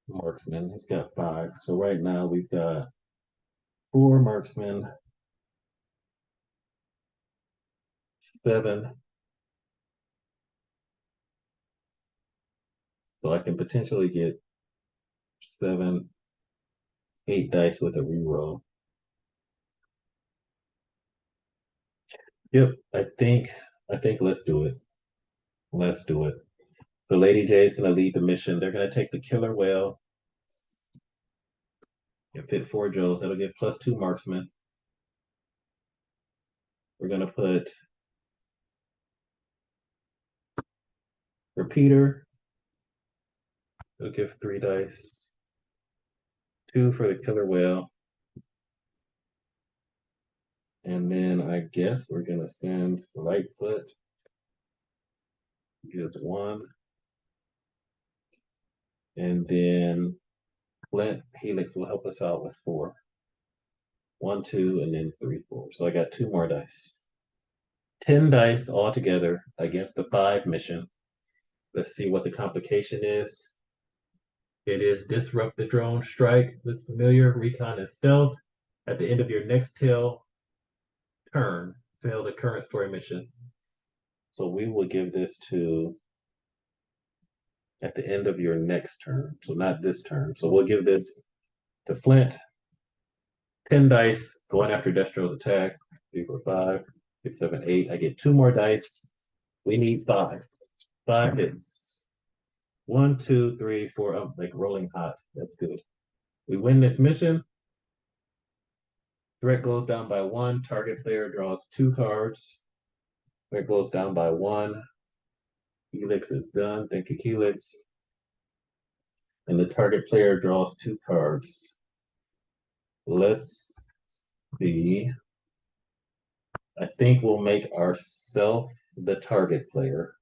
Marksman, he's got 5. So right now we've got 4 marksmen, 7. So I can potentially get 7, 8 dice with a reroll. Yep, I think let's do it. Let's do it. So Lady J is gonna lead the mission. They're gonna take the killer whale and pit 4 Joes. That'll get +2 marksmen. We're gonna put repeater. It'll give 3 dice. 2 for the killer whale. And then I guess we're gonna send Lightfoot. Gives 1. And then Flint Helix will help us out with 4. 1, 2, and then 3, 4. So I got 2 more dice. 10 dice altogether against the 5 mission. Let's see what the complication is. It is disrupt the drone strike. That's familiar. Recon and stealth. At the end of your next turn, fail the current story mission. So we will give this to at the end of your next turn. So not this turn. So we'll give this to Flint. 10 dice going after Destro's attack. 3, 4, 5, 6, 7, 8. I get 2 more dice. We need 5. 5 hits. 1, 2, 3, 4. I'm like rolling hot. That's good. We win this mission. Threat goes down by 1. Target player draws 2 cards. Threat goes down by 1. Helix is done. Thank you, Helix. And the target player draws 2 cards. Let's see. I think we'll make ourselves the target player.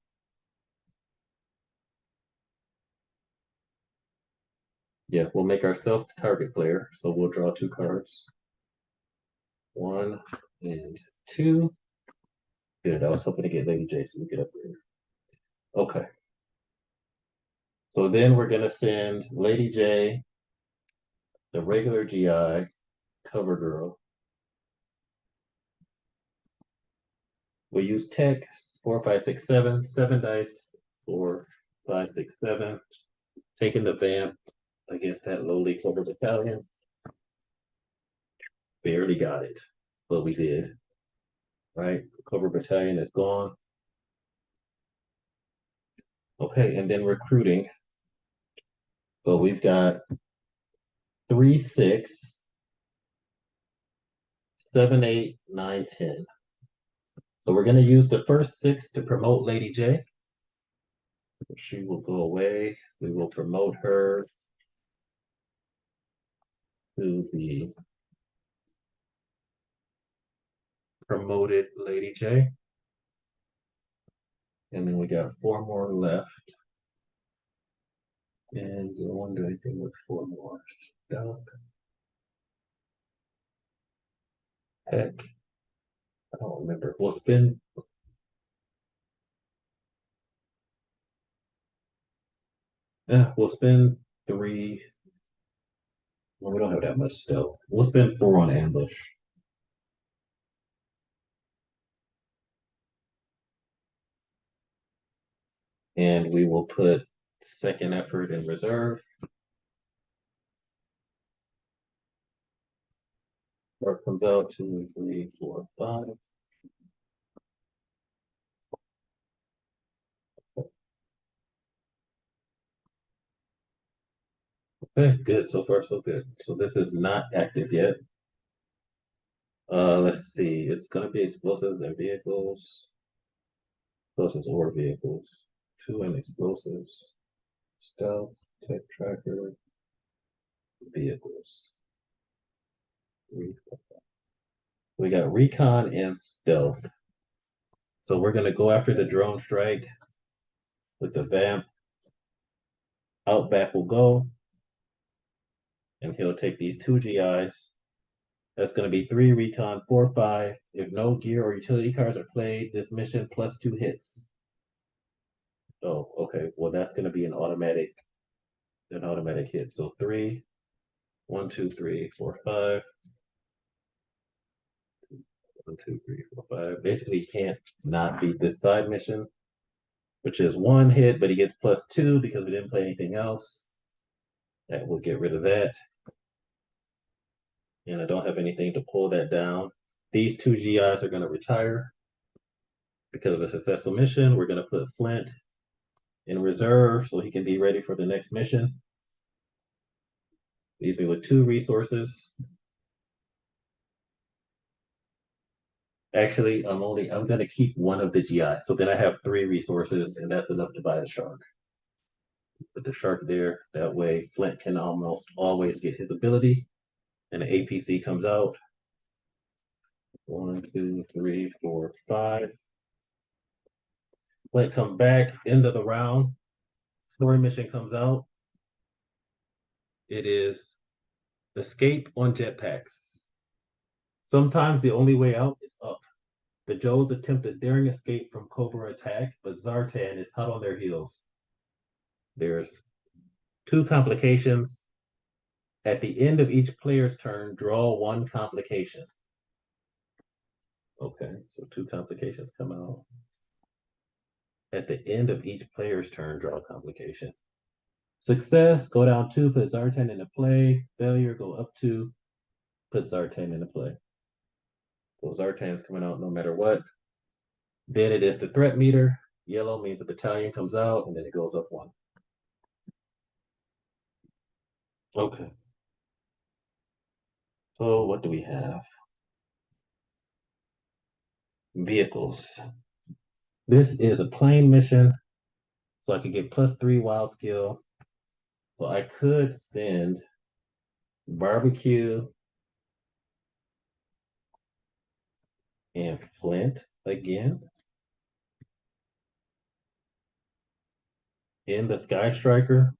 Yeah, we'll make ourselves the target player. So we'll draw 2 cards. 1 and 2. Good. I was hoping to get Lady J so we get up there. Okay. So then we're gonna send Lady J, the regular GI, cover girl. We use tech 4, 5, 6, 7, 7 dice. 4, 5, 6, 7. Taking the vamp against that lowly Cobra battalion. Barely got it, but we did. Right? The Cobra battalion is gone. Okay, and then recruiting. So we've got 3, 6, 7, 8, 9, 10. So we're going to use the first 6 to promote Lady J. She will go away. We will promote her to the promoted Lady J. And then we got 4 more left. And you won't do anything with 4 more stealth. Heck, I don't remember. We'll spin. Yeah, we'll spend 3. Well, we don't have that much stealth. We'll spend 4 on ambush. And we will put second effort in reserve. Or comes out 2, 3, 4, 5. Okay, good. So far, so good. So this is not active yet. Let's see. It's gonna be explosives and vehicles. Explosives or vehicles. 2 and explosives. Stealth, tech tracker, vehicles. 3, 4. We got recon and stealth. So we're gonna go after the drone strike with the vamp. Outback will go, and he'll take these 2 GIs. That's going to be 3 recon, 4, 5. If no gear or utility cards are played, this mission plus 2 hits. Oh, okay. Well, that's going to be an automatic hit. So 3, 1, 2, 3, 4, 5. 1, 2, 3, 4, 5. Basically, he can't not beat this side mission, which is 1 hit, but he gets plus 2 because we didn't play anything else. That will get rid of that. And I don't have anything to pull that down. These 2 GIs are going to retire because of a successful mission. We're going to put Flint in reserve so he can be ready for the next mission. Leaves me with 2 resources. Actually, I'm gonna keep 1 of the GI. So then I have 3 resources, and that's enough to buy the shark. Put the shark there. That way Flint can almost always get his ability. And the APC comes out. 1, 2, 3, 4, 5. Flint come back, end of the round. Story mission comes out. It is escape on jetpacks. Sometimes the only way out is up. The Joes attempt a daring escape from Cobra attack, but Zartan is hot on their heels. There's 2 complications. At the end of each player's turn, draw 1 complication. Okay, so 2 complications come out. At the end of each player's turn, draw a complication. Success, go down 2, put Zartan into play. Failure, go up 2, put Zartan into play. So Zartan's coming out no matter what. Then it is the threat meter. Yellow means the battalion comes out, and then it goes up 1. Okay. So what do we have? Vehicles. This is a plane mission, so I could get plus 3 wild skill. So I could send barbecue and Flint again in the Sky Striker.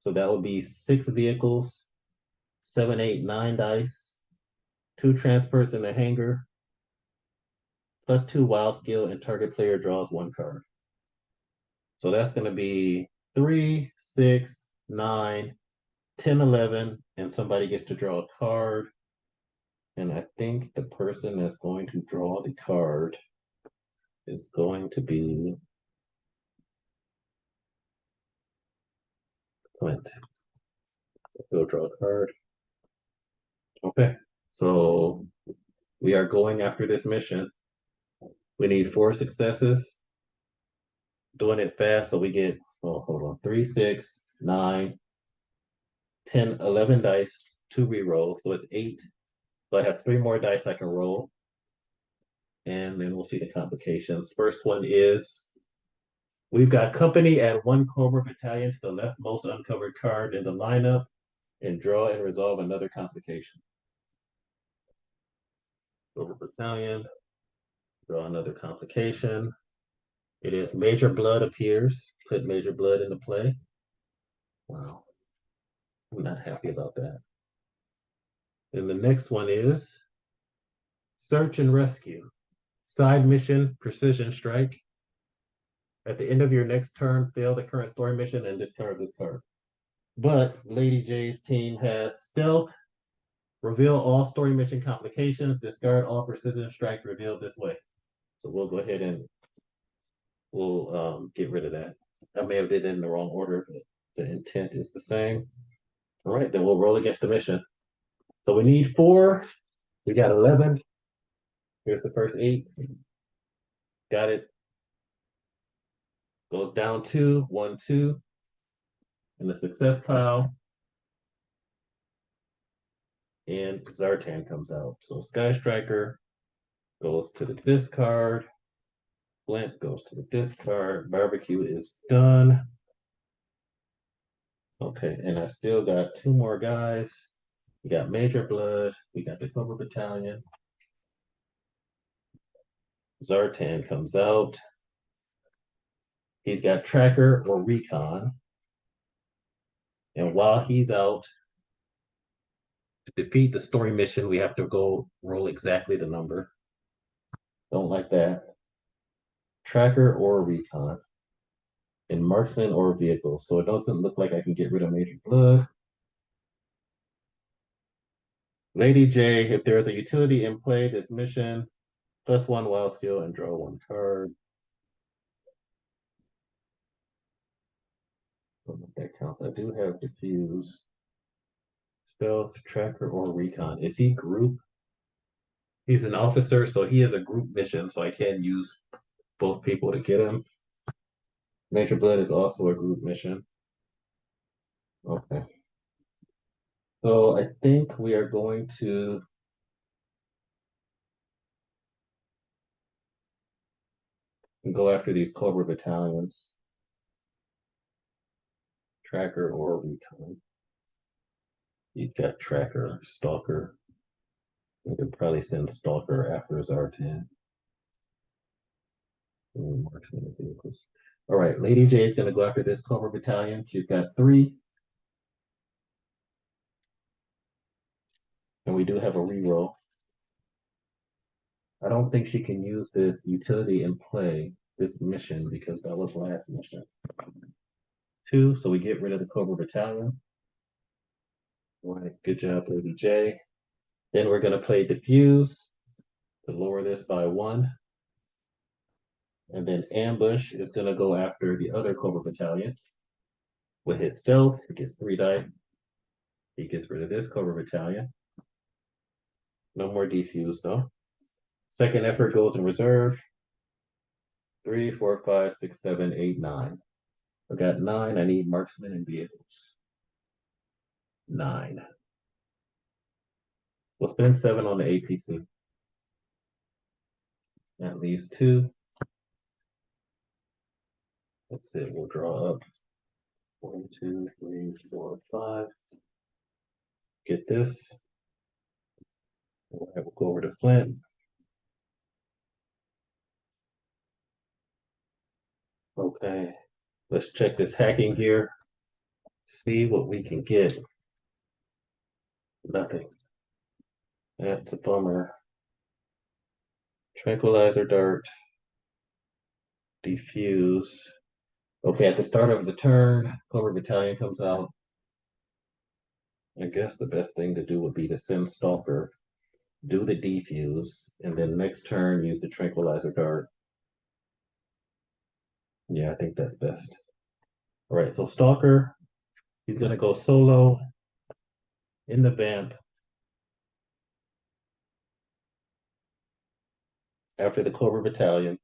So that would be 6 vehicles, 7, 8, 9 dice, 2 transports in the hangar, plus 2 wild skill, and target player draws 1 card. So that's going to be 3, 6, 9, 10, 11, and somebody gets to draw a card. And I think the person that's going to draw the card is going to be Flint. So he'll draw a card. Okay, so we are going after this mission. We need 4 successes. Doing it fast, so we get, oh, hold on, 3, 6, 9, 10, 11 dice, 2 reroll, so it's 8. So I have 3 more dice I can roll. And then we'll see the complications. First one is we've got company at 1 Cobra battalion to the leftmost uncovered card in the lineup, and draw and resolve another complication. Cobra battalion, draw another complication. It is Major Blood appears. put Major Blood into play. Wow. I'm not happy about that. And the next one is Search and Rescue. Side mission, Precision Strike. At the end of your next turn, fail the current story mission and discard this card. But Lady Jaye's team has Stealth, reveal all story mission complications, discard all precision strikes revealed this way. So we'll go ahead and we'll get rid of that. I may have did it in the wrong order, but the intent is the same. All right, then we'll roll against the mission. So we need 4. We got 11. Here's the first 8. Got it. Goes down 2, 1, 2. In the success pile. And Zartan comes out. So Sky Striker goes to the discard. Flint goes to the discard. Barbecue is done. Okay, and I still got 2 more guys. We got Major Blood. We got the Cobra Battalion. Zartan comes out. He's got Tracker or Recon. And while he's out, to defeat the story mission, we have to go roll exactly the number. Don't like that. Tracker or Recon. And Marksman or Vehicle. So it doesn't look like I can get rid of Major Blood. Lady J, if there is a utility in play this mission, +1 wild skill and draw 1 card. I don't know if that counts. I do have Diffuse. Stealth, Tracker, or Recon. Is he group? He's an officer, so he is a group mission, so I can use both people to get him. Major Blood is also a group mission. Okay. So I think we are going to go after these Cobra battalions. Tracker or Recon. He's got Tracker, Stalker. We could probably send Stalker after Zartan. Marksman of vehicles. All right, Lady J is going to go after this Cobra battalion. She's got 3. And we do have a reroll. I don't think she can use this utility in play, this mission, because that was last mission. 2, so we get rid of the Cobra battalion. All right, good job, Lady J. Then we're going to play Diffuse to lower this by 1. And then Ambush is going to go after the other Cobra battalion. With his stealth, he gets 3 dice. He gets rid of this Cobra battalion. No more Diffuse, though. Second effort goes in reserve. 3, 4, 5, 6, 7, 8, 9. I got 9. I need marksmen and vehicles. 9. We'll spend 7 on the APC. That leaves 2. That's it. We'll draw up 1, 2, 3, 4, 5. Get this. We'll go over to Flint. Okay. Let's check this hacking gear. See what we can get. Nothing. That's a bummer. Tranquilizer dart. Defuse. Okay, at the start of the turn, Cobra Battalion comes out. I guess the best thing to do would be to send Stalker, do the defuse, and then next turn use the Tranquilizer dart. Yeah, I think that's best. All right, so Stalker, he's gonna go solo in the vamp after the Cobra Battalion.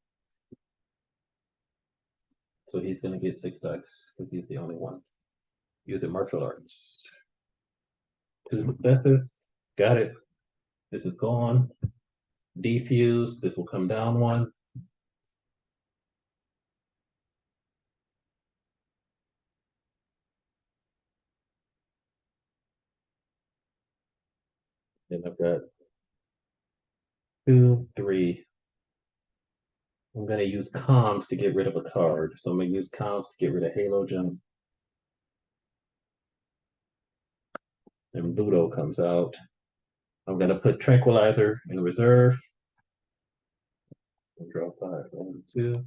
So he's gonna get 6 dice because he's the only one using martial arts. 2 successes. Got it. This is gone. Defuse. This will come down 1. Then I've got 2, 3. I'm going to use comms to get rid of a card. So I'm going to use comms to get rid of Halogen. And Budo comes out. I'm going to put Tranquilizer in reserve. Draw 5. 1, 2.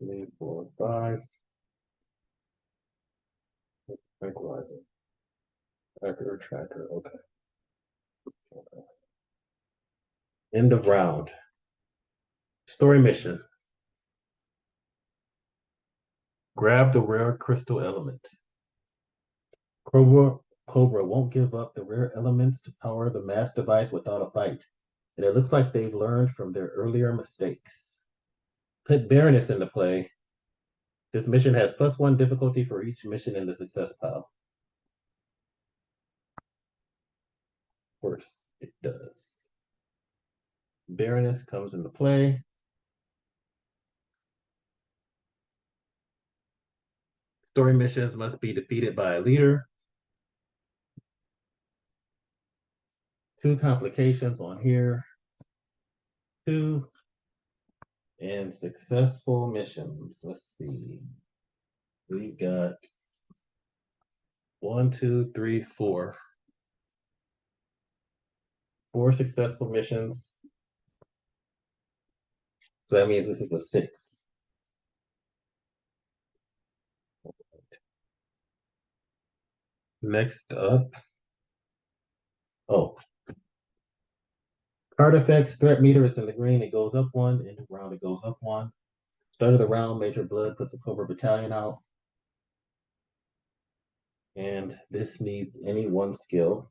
3, 4, 5. Tranquilizer. Tracker. Okay. End of round. Story mission. Grab the rare crystal element. Cobra won't give up the rare elements to power the mass device without a fight. And it looks like they've learned from their earlier mistakes. Put Baroness into play. This mission has +1 difficulty for each mission in the success pile. Of course, it does. Baroness comes into play. Story missions must be defeated by a leader. 2 complications on here. 2. And successful missions. Let's see. We got 1, 2, 3, 4. 4 successful missions. So that means this is a 6. Next up. Oh. Card effects, threat meter is in the green, it goes up 1. End of round, it goes up 1. Start of the round, Major Blood puts a Cobra Battalion out. And this needs any 1 skill.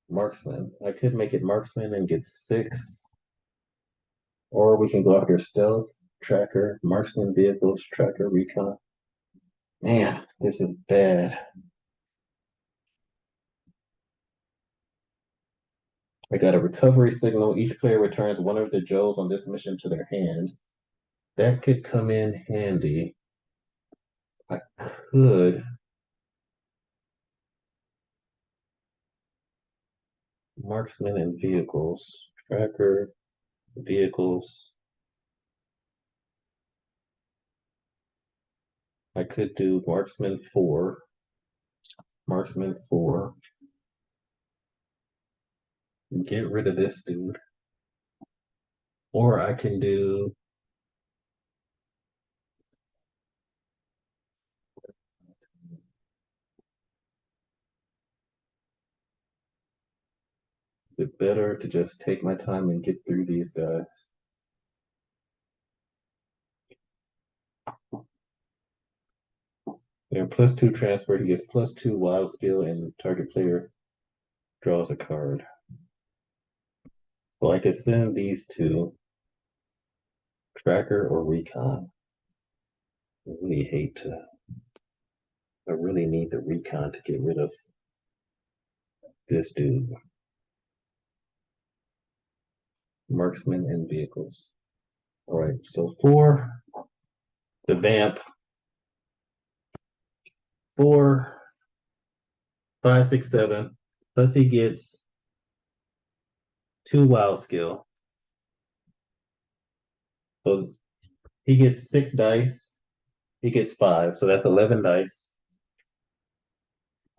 Marksman. I could make it Marksman and get 6. Or we can go after Stealth, Tracker, Marksman, Vehicles, Tracker, Recon. Man, this is bad. I got a recovery signal. Each player returns 1 of the Joes on this mission to their hand. That could come in handy. I could Marksman and Vehicles. Tracker, Vehicles. I could do Marksman 4. Marksman 4. Get rid of this dude. Or I can do is it better to just take my time and get through these guys? They're +2 transfer. He gets +2 wild skill, and target player draws a card. So I could send these 2, Tracker or Recon. I really hate to. I really need the Recon to get rid of this dude. Marksman and Vehicles. All right, so for the Vamp, 4, 5, 6, 7. Plus he gets 2 wild skill. So he gets 6 dice. He gets 5, so that's 11 dice.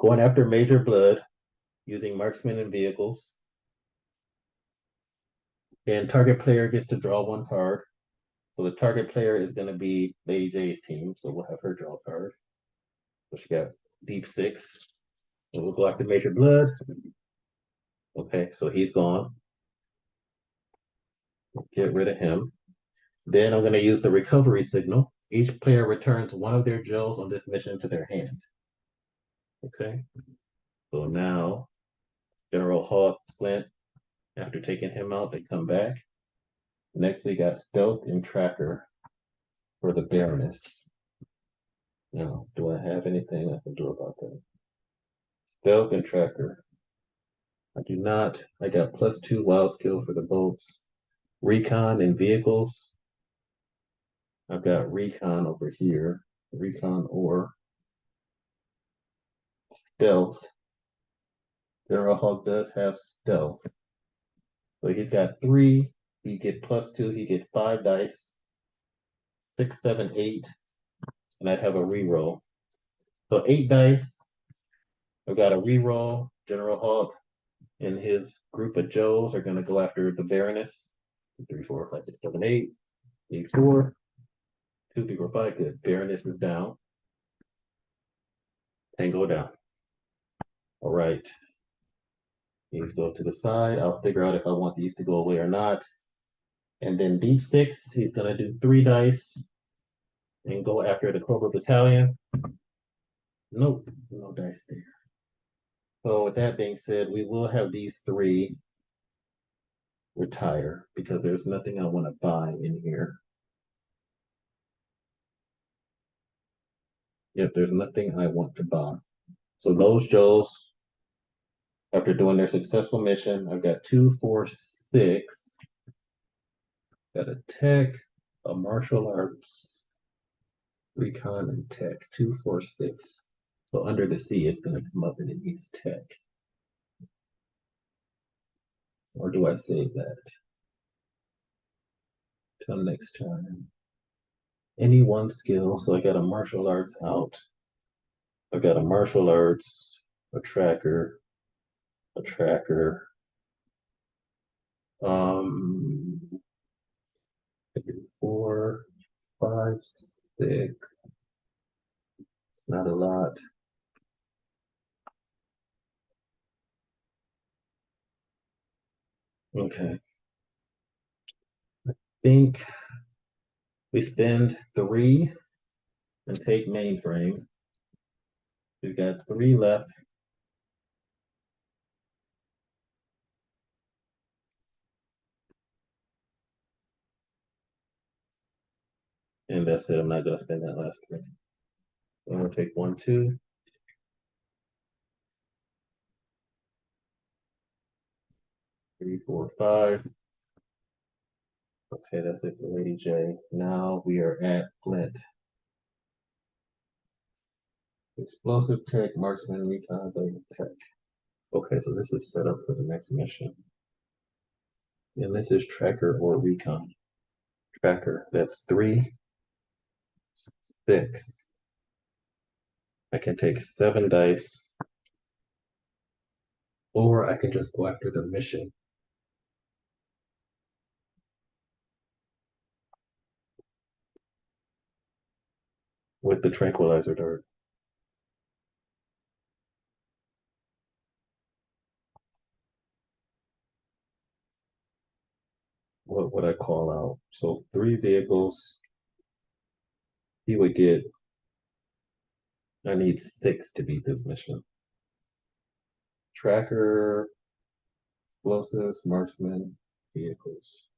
Going after Major Blood using Marksman and Vehicles. And target player gets to draw 1 card. So the target player is going to be Lady Jaye's team, so we'll have her draw a card. So she got deep 6. And we'll go after Major Blood. Okay, so he's gone. Get rid of him. Then I'm going to use the recovery signal. Each player returns 1 of their Joes on this mission to their hand. Okay, so now General Hawk, Flint, after taking him out, they come back. Next, we got Stealth and Tracker for the Baroness. Now, do I have anything I can do about that? Stealth and Tracker. I do not. I got +2 wild skill for the bolts. Recon and Vehicles. I've got Recon over here. Recon or Stealth. General Hawk does have stealth. So he's got 3. He get +2. He get 5 dice. 6, 7, 8. And I'd have a reroll. So 8 dice. I've got a reroll. General Hawk and his group of Joes are going to go after the Baroness. 2, 3, 4, 5, 6, 7, 8. 8, 4. 2, 3, 4, 5. Good. Baroness is down. Tango down. All right. These go to the side. I'll figure out if I want these to go away or not. And then D6, he's going to do 3 dice and go after the Cobra Battalion. Nope, no dice there. So with that being said, we will have these 3 retire because there's nothing I want to buy in here. Yep, there's nothing I want to buy. So those Joes, after doing their successful mission, I've got 2, 4, 6. Got a tech, a martial arts, recon, and tech. 2, 4, 6. So under the sea, it's going to come up and it needs tech. Or do I save that? Till next time. Any one skill. So I got a martial arts out. I've got a martial arts, a tracker, a tracker. 4, 5, 6. It's not a lot. Okay. I think we spend 3 and take mainframe. We've got 3 left. And that's it. I'm not gonna spend that last 3. I'm gonna take 1, 2. 3, 4, 5. Okay, that's it for Lady J. Now we are at Flint. Explosive tech, marksman, recon, tech. Okay, so this is set up for the next mission. And this is tracker or recon. Tracker, that's 3, 6. I can take 7 dice, or I can just go after the mission. With the tranquilizer dart. What would I call out? So 3 vehicles. He would get, I need 6 to beat this mission. Tracker, explosives, marksman, vehicles.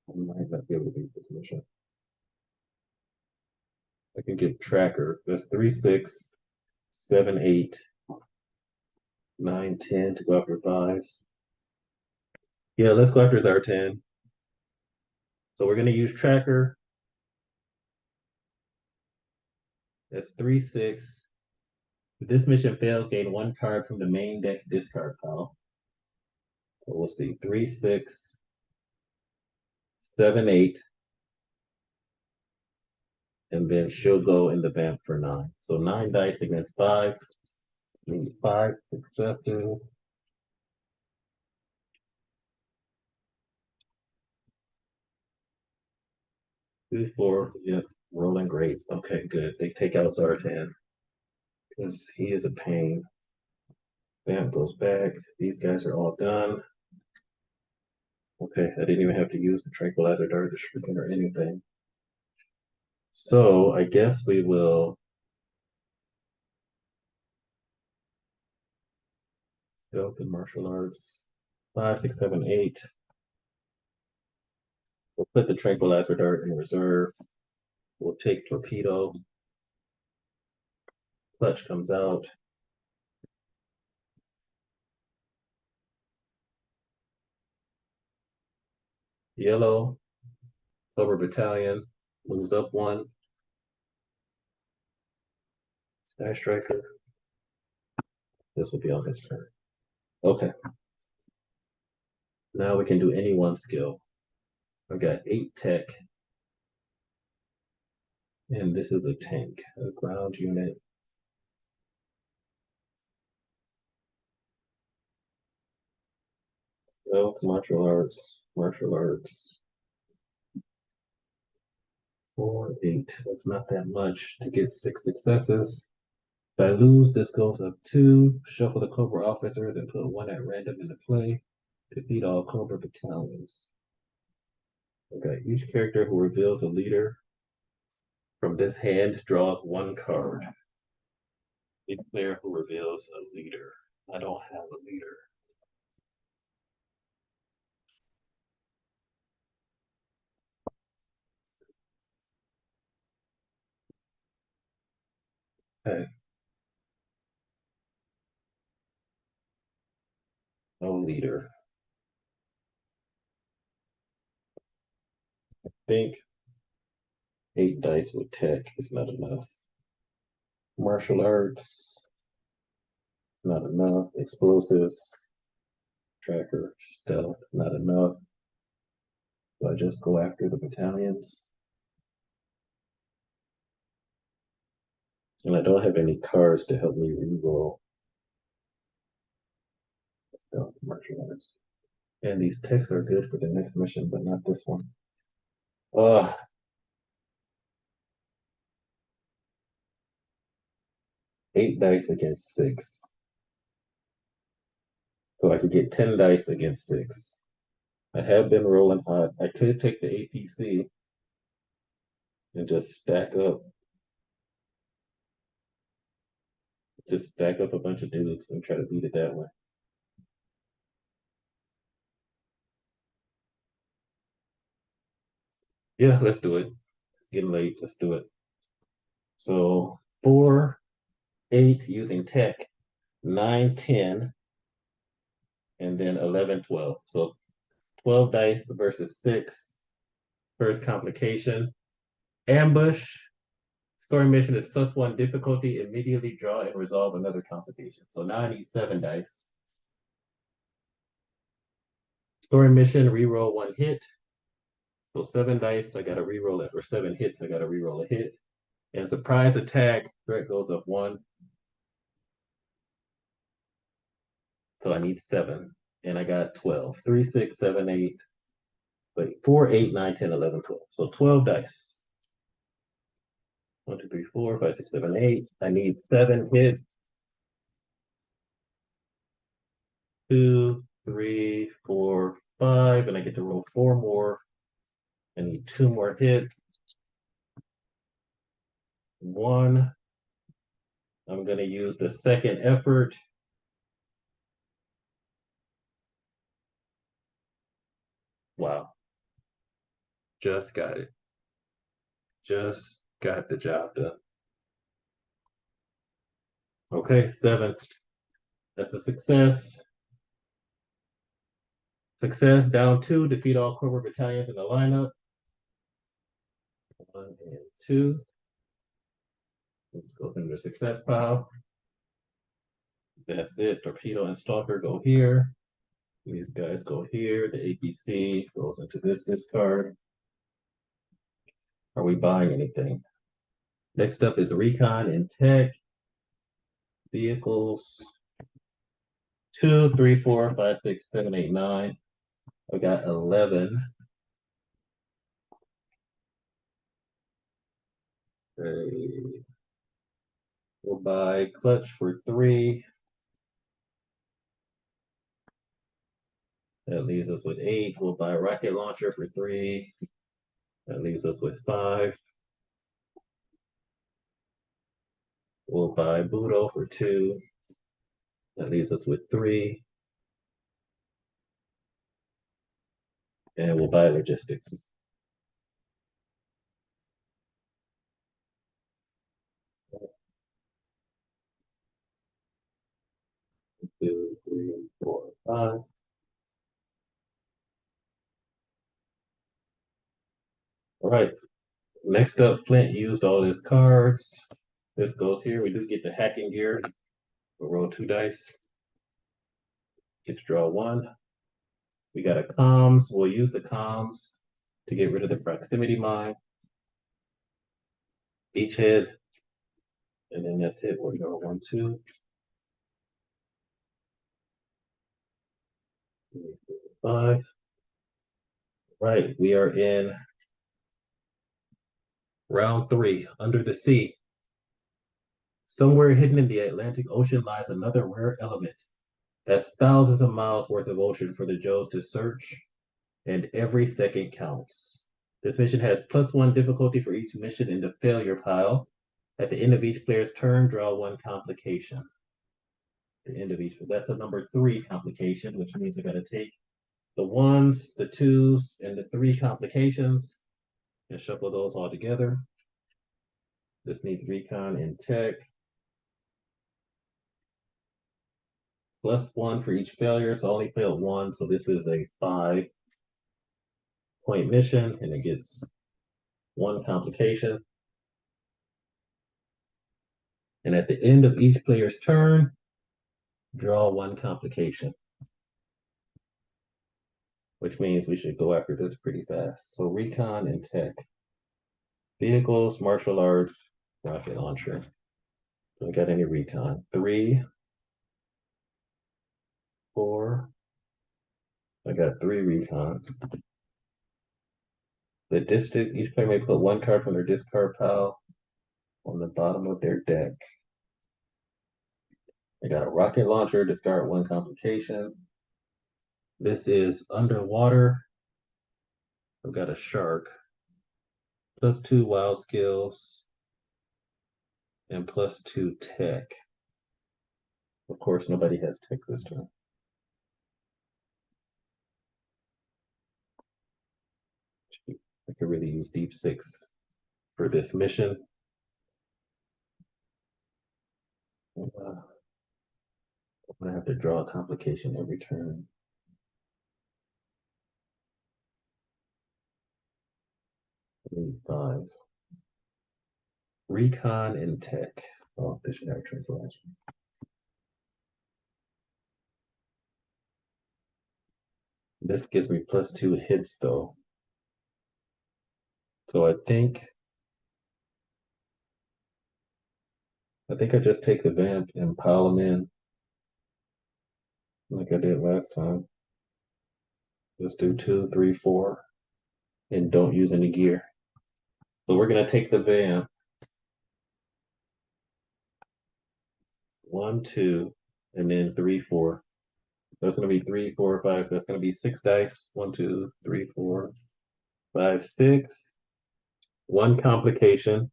I might not be able to beat this mission. I can get tracker. That's 3, 6, 7, 8, 9, 10 to go after 5. Yeah, let's go after his R10. So we're gonna use tracker. That's 3, 6. If this mission fails, gain 1 card from the main deck discard pile. So we'll see. 3, 6, 7, 8. And then she'll go in the vamp for 9. So 9 dice against 5. Need 5 successes. 2, 4. Yep, rolling great. Okay, good. They take out Zartan because he is a pain. Vamp goes back. These guys are all done. Okay, I didn't even have to use the tranquilizer dart, the shuriken, or anything. So I guess we will stealth and martial arts. 5, 6, 7, 8. We'll put the tranquilizer dart in reserve. We'll take torpedo. Clutch comes out. Yellow. Cobra Battalion moves up one. Sky Striker. This will be on his turn. Okay. Now we can do any one skill. I've got 8 tech. And this is a tank, a ground unit. Health, martial arts, martial arts. 4, 8. That's not that much to get 6 successes. If I lose, this goes up 2. Shuffle the Cobra officer, then put 1 at random into play. Defeat all Cobra battalions. Okay, each character who reveals a leader from this hand draws 1 card. Each player who reveals a leader. I don't have a leader. Okay. No leader. I think 8 dice with tech is not enough. Martial arts, not enough. Explosives, tracker, stealth, not enough. So I just go after the battalions. And I don't have any cards to help me reroll. No, martial arts. And these techs are good for the next mission, but not this one. Ugh. 8 dice against 6. So I could get 10 dice against 6. I have been rolling hot. I could take the APC and just stack up. Just stack up a bunch of dudes and try to beat it that way. Yeah, let's do it. It's getting late. Let's do it. So 4, 8 using tech, 9, 10, and then 11, 12. So 12 dice versus 6. First complication. Ambush. Story mission is +1 difficulty. Immediately draw and resolve another complication. So now I need 7 dice. Story mission, reroll 1 hit. So 7 dice, I gotta reroll it. For 7 hits, I gotta reroll a hit. And surprise attack, threat goes up 1. So I need 7. And I got 12. 3, 6, 7, 8. Wait, 4, 8, 9, 10, 11, 12. So 12 dice. 1, 2, 3, 4, 5, 6, 7, 8. I need 7 hits. 2, 3, 4, 5. And I get to roll 4 more. I need 2 more hits. 1. I'm going to use the second effort. Wow. Just got it. Just got the job done. Okay, 7. That's a success. Success, down 2. Defeat all Cobra battalions in the lineup. 1 and 2. Let's go into the success pile. That's it. Torpedo and Stalker go here. These guys go here. The APC goes into this discard. Are we buying anything? Next up is Recon and Tech. Vehicles. 2, 3, 4, 5, 6, 7, 8, 9. I got 11. Okay. We'll buy Clutch for 3. That leaves us with 8. We'll buy Rocket Launcher for 3. That leaves us with 5. We'll buy Budo for 2. That leaves us with 3. And we'll buy Logistics. 2, 3, 4, 5. All right. Next up, Flint used all his cards. This goes here. We do get the hacking gear. We'll roll 2 dice. Get to draw 1. We got a comms. We'll use the comms to get rid of the proximity mine. Each head. And then that's it. We're going 1, 2, 3, 4, 5. Right. We are in round 3, Under the Sea. Somewhere hidden in the Atlantic Ocean lies another rare element. That's thousands of miles worth of ocean for the Joes to search, and every second counts. This mission has +1 difficulty for each mission in the failure pile. At the end of each player's turn, draw 1 complication. The end of each, that's a number 3 complication, which means I gotta take the 1s, the 2s, and the 3 complications and shuffle those all together. This needs recon and tech. +1 for each failure, so I only failed 1, so this is a 5-point mission, and it gets 1 complication. And at the end of each player's turn, draw 1 complication, which means we should go after this pretty fast. So recon and tech. Vehicles, martial arts, rocket launcher. Don't got any recon. 3, 4. I got 3 recon. The districts, each player may put 1 card from their discard pile on the bottom of their deck. I got a rocket launcher, discard 1 complication. This is underwater. I've got a shark. +2 wild skills and +2 tech. Of course, nobody has tech this turn. I could really use deep 6 for this mission. I'm gonna have to draw a complication every turn. I need 5. Recon and tech. Oh, this should actually flash. This gives me +2 hits though. So I think I just take the vamp and pile them in like I did last time. Just do 2, 3, 4, and don't use any gear. So we're gonna take the vamp. 1, 2, and then 3, 4. That's gonna be 3, 4, 5. That's gonna be 6 dice. 1, 2, 3, 4, 5, 6. 1 complication.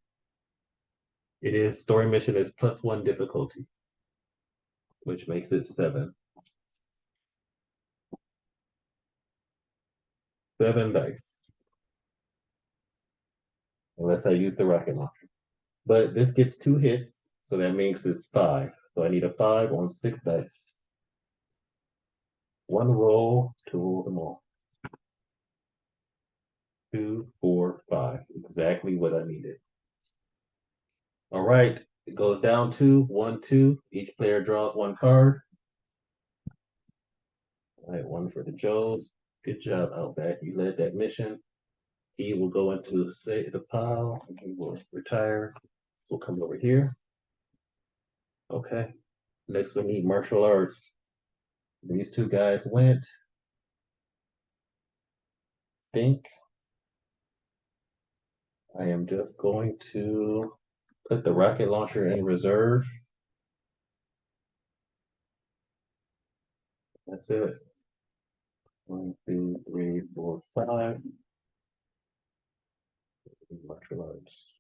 It is story mission is +1 difficulty, which makes it 7. 7 dice. Unless I use the rocket launcher. But this gets 2 hits, so that makes it's 5. So I need a 5 on 6 dice. 1 roll to roll them all. 2, 4, 5. Exactly what I needed. All right. It goes down to 1, 2. Each player draws 1 card. All right, 1 for the Joes. Good job, Outback. You led that mission. He will go into the pile. He will retire. We'll come over here. Okay. Next we need martial arts. These 2 guys went. Think I am just going to put the rocket launcher in reserve. That's it. 1, 2, 3, 4, 5. Martial arts.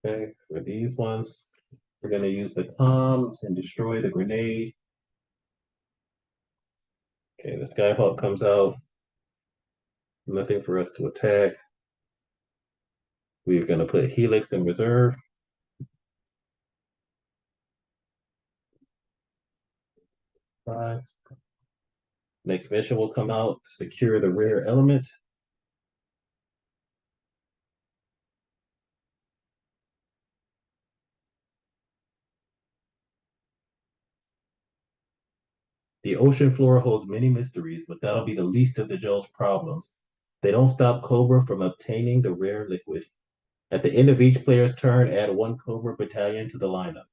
Okay, for these ones, we're going to use the comms and destroy the grenade. Okay, the Skyhawk comes out. Nothing for us to attack. We're going to put Helix in reserve. 5. Next mission will come out, secure the rare element. The ocean floor holds many mysteries, but that'll be the least of the Joe's problems. They don't stop Cobra from obtaining the rare liquid. At the end of each player's turn, add one Cobra battalion to the lineup.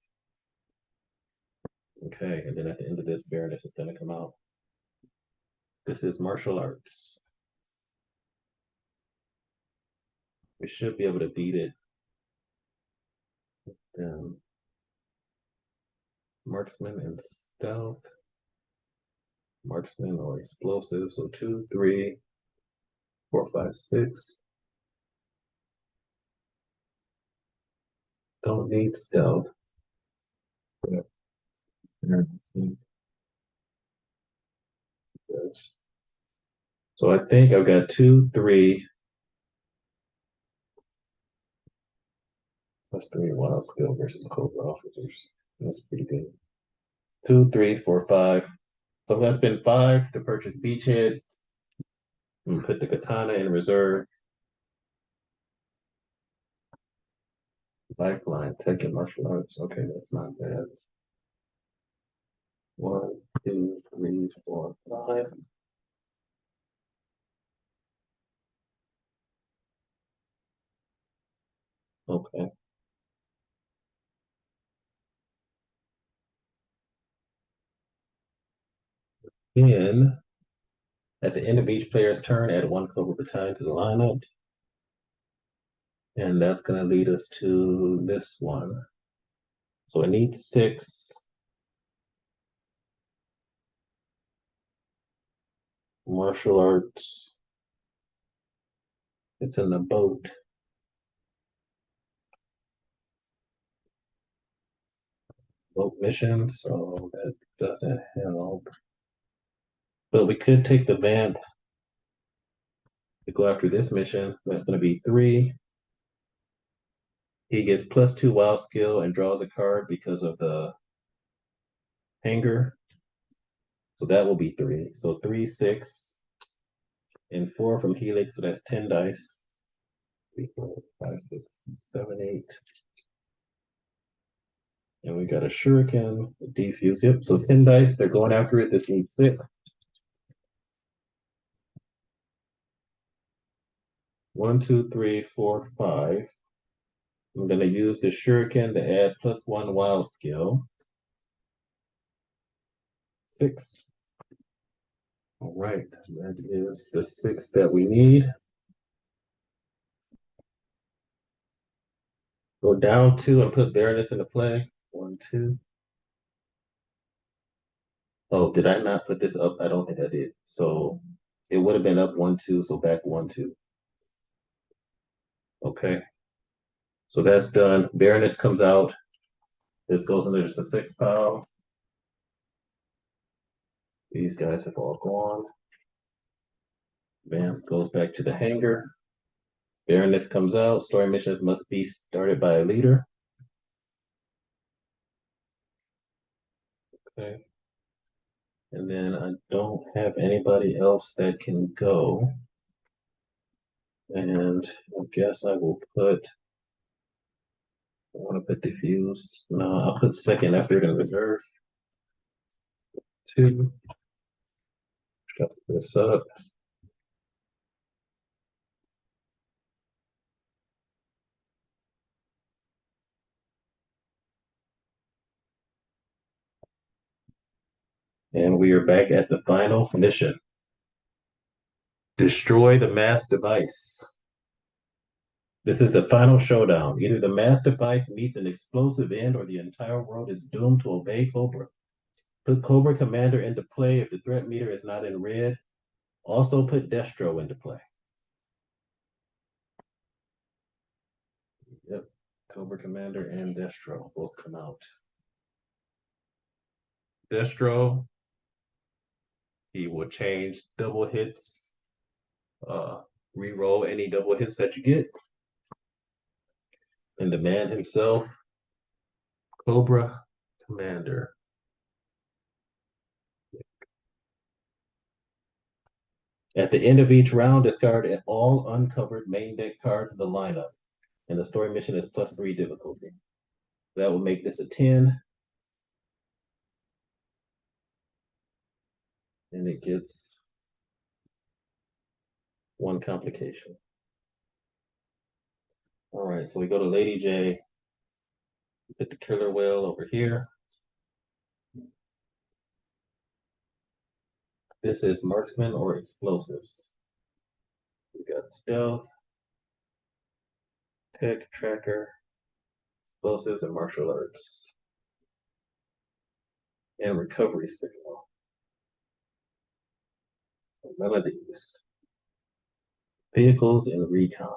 Okay, and then at the end of this, Baroness is going to come out. This is martial arts. We should be able to beat it. Marksman and stealth. Marksman or explosive. So 2, 3, 4, 5, 6. Don't need stealth. So I think I've got 2, 3. Plus 3 wild skill versus Cobra officers. That's pretty good. 2, 3, 4, 5. So that's been 5 to purchase Beachhead. And put the katana in reserve. Lifeline, tech and martial arts. Okay, that's not bad. 1, 2, 3, 4, 5. Okay. Then, at the end of each player's turn, add one Cobra battalion to the lineup. And that's going to lead us to this one. So it needs 6. Martial arts. It's in the boat. Boat mission, so that doesn't help. But we could take the vamp to go after this mission. That's going to be 3. He gets +2 wild skill and draws a card because of the hanger. So that will be 3. So 3, 6, and 4 from Helix. So that's 10 dice. 3, 4, 5, 6, 7, 8. And we got a shuriken, a defuse. Yep. So 10 dice. They're going after it. This needs 6. 1, 2, 3, 4, 5. I'm going to use the shuriken to add +1 wild skill. 6. All right, that is the 6 that we need. Go down 2 and put Baroness into play. 1, 2. Oh, did I not put this up? I don't think I did. So it would have been up 1, 2, so back 1, 2. Okay. So that's done. Baroness comes out. This goes into just a 6 pile. These guys have all gone. Bam, goes back to the hangar. Baroness comes out. Story missions must be started by a leader. Okay. And then I don't have anybody else that can go. And I guess I will put, I want to put diffuse. No, I'll put second effort in reserve. 2. Shut this up. And we are back at the final mission. Destroy the mass device. This is the final showdown. Either the mass device meets an explosive end or the entire world is doomed to obey Cobra. Put Cobra Commander into play if the threat meter is not in red. Also put Destro into play. Yep, Cobra Commander and Destro both come out. Destro, he will change double hits, re-roll any double hits that you get. And the man himself, Cobra Commander. At the end of each round, discard all uncovered main deck cards in the lineup, and the story mission is +3 difficulty. That will make this a 10. And it gets 1 complication. All right, so we go to Lady Jaye. Put the killer whale over here. This is marksman or explosives. We got stealth, tech, tracker, explosives, and martial arts. And recovery signal. None of these. Vehicles and recon.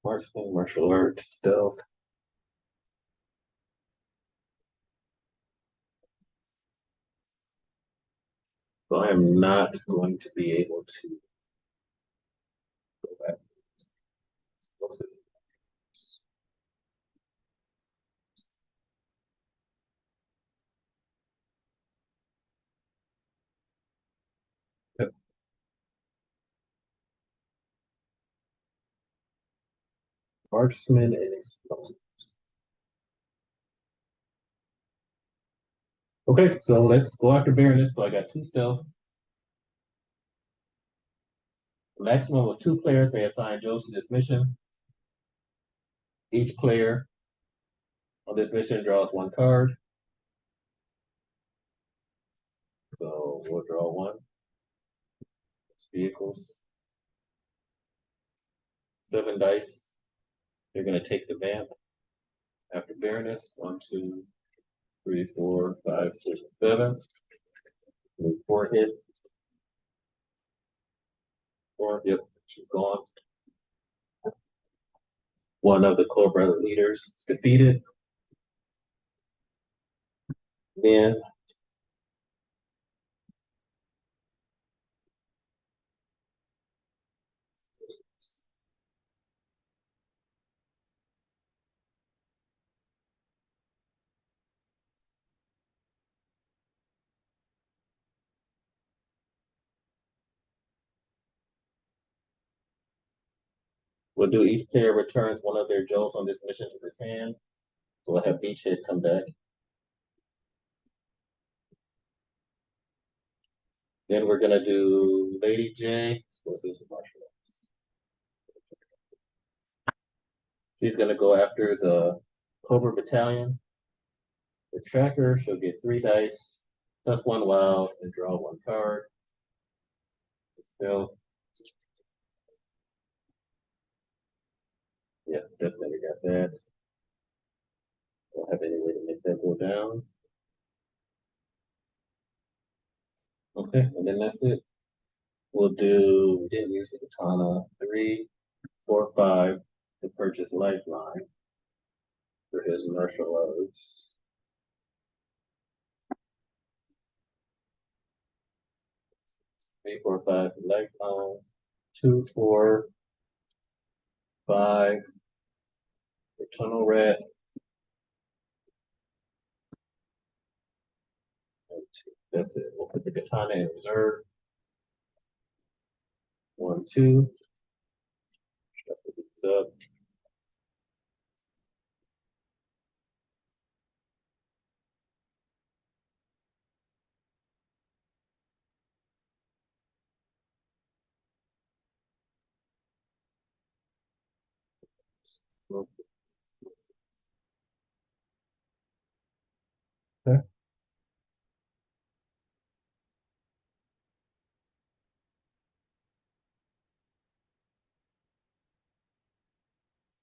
Marksman, martial arts, stealth. So I am not going to be able to go back. Explosive. Yep. Marksman and explosives. Okay, so let's go after Baroness. So I got 2 stealth. The maximum of 2 players may assign Joes to this mission. Each player on this mission draws 1 card. So we'll draw 1. It's vehicles. 7 dice. You're going to take the vamp after Baroness. 1, 2, 3, 4, 5, 6, 7. 4 hits. 4. Yep, she's gone. One of the Cobra leaders is defeated. Then we'll do each player returns 1 of their Joes on this mission to his hand. So we'll have each hit come back. Then we're gonna do Lady Jaye. She's gonna go after the Cobra Battalion. The tracker, she'll get 3 dice, plus 1 wild, and draw 1 card. The stealth. Yeah, definitely got that. Don't have any way to make that go down. Okay, and then that's it. We'll do, we didn't use the katana, 3, 4, 5 to purchase lifeline for his martial arts. 3, 4, 5 for lifeline. 2, 4, 5 for tunnel rat. And 2. That's it. We'll put the katana in reserve. 1, 2. Shuffle these up. Okay.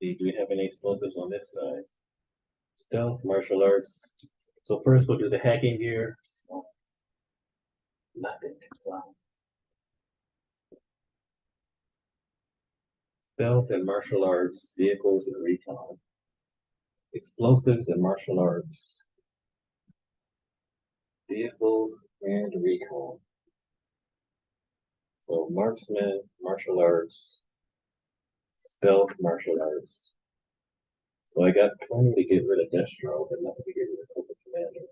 Do we have any explosives on this side? Stealth, martial arts. So first we'll do the hacking gear. Nothing. Wow. Stealth and martial arts, vehicles and recon. Explosives and martial arts. Vehicles and recon. So marksman, martial arts, stealth, martial arts. Well, I got plenty to get rid of Destro, but nothing to get rid of Cobra Commander.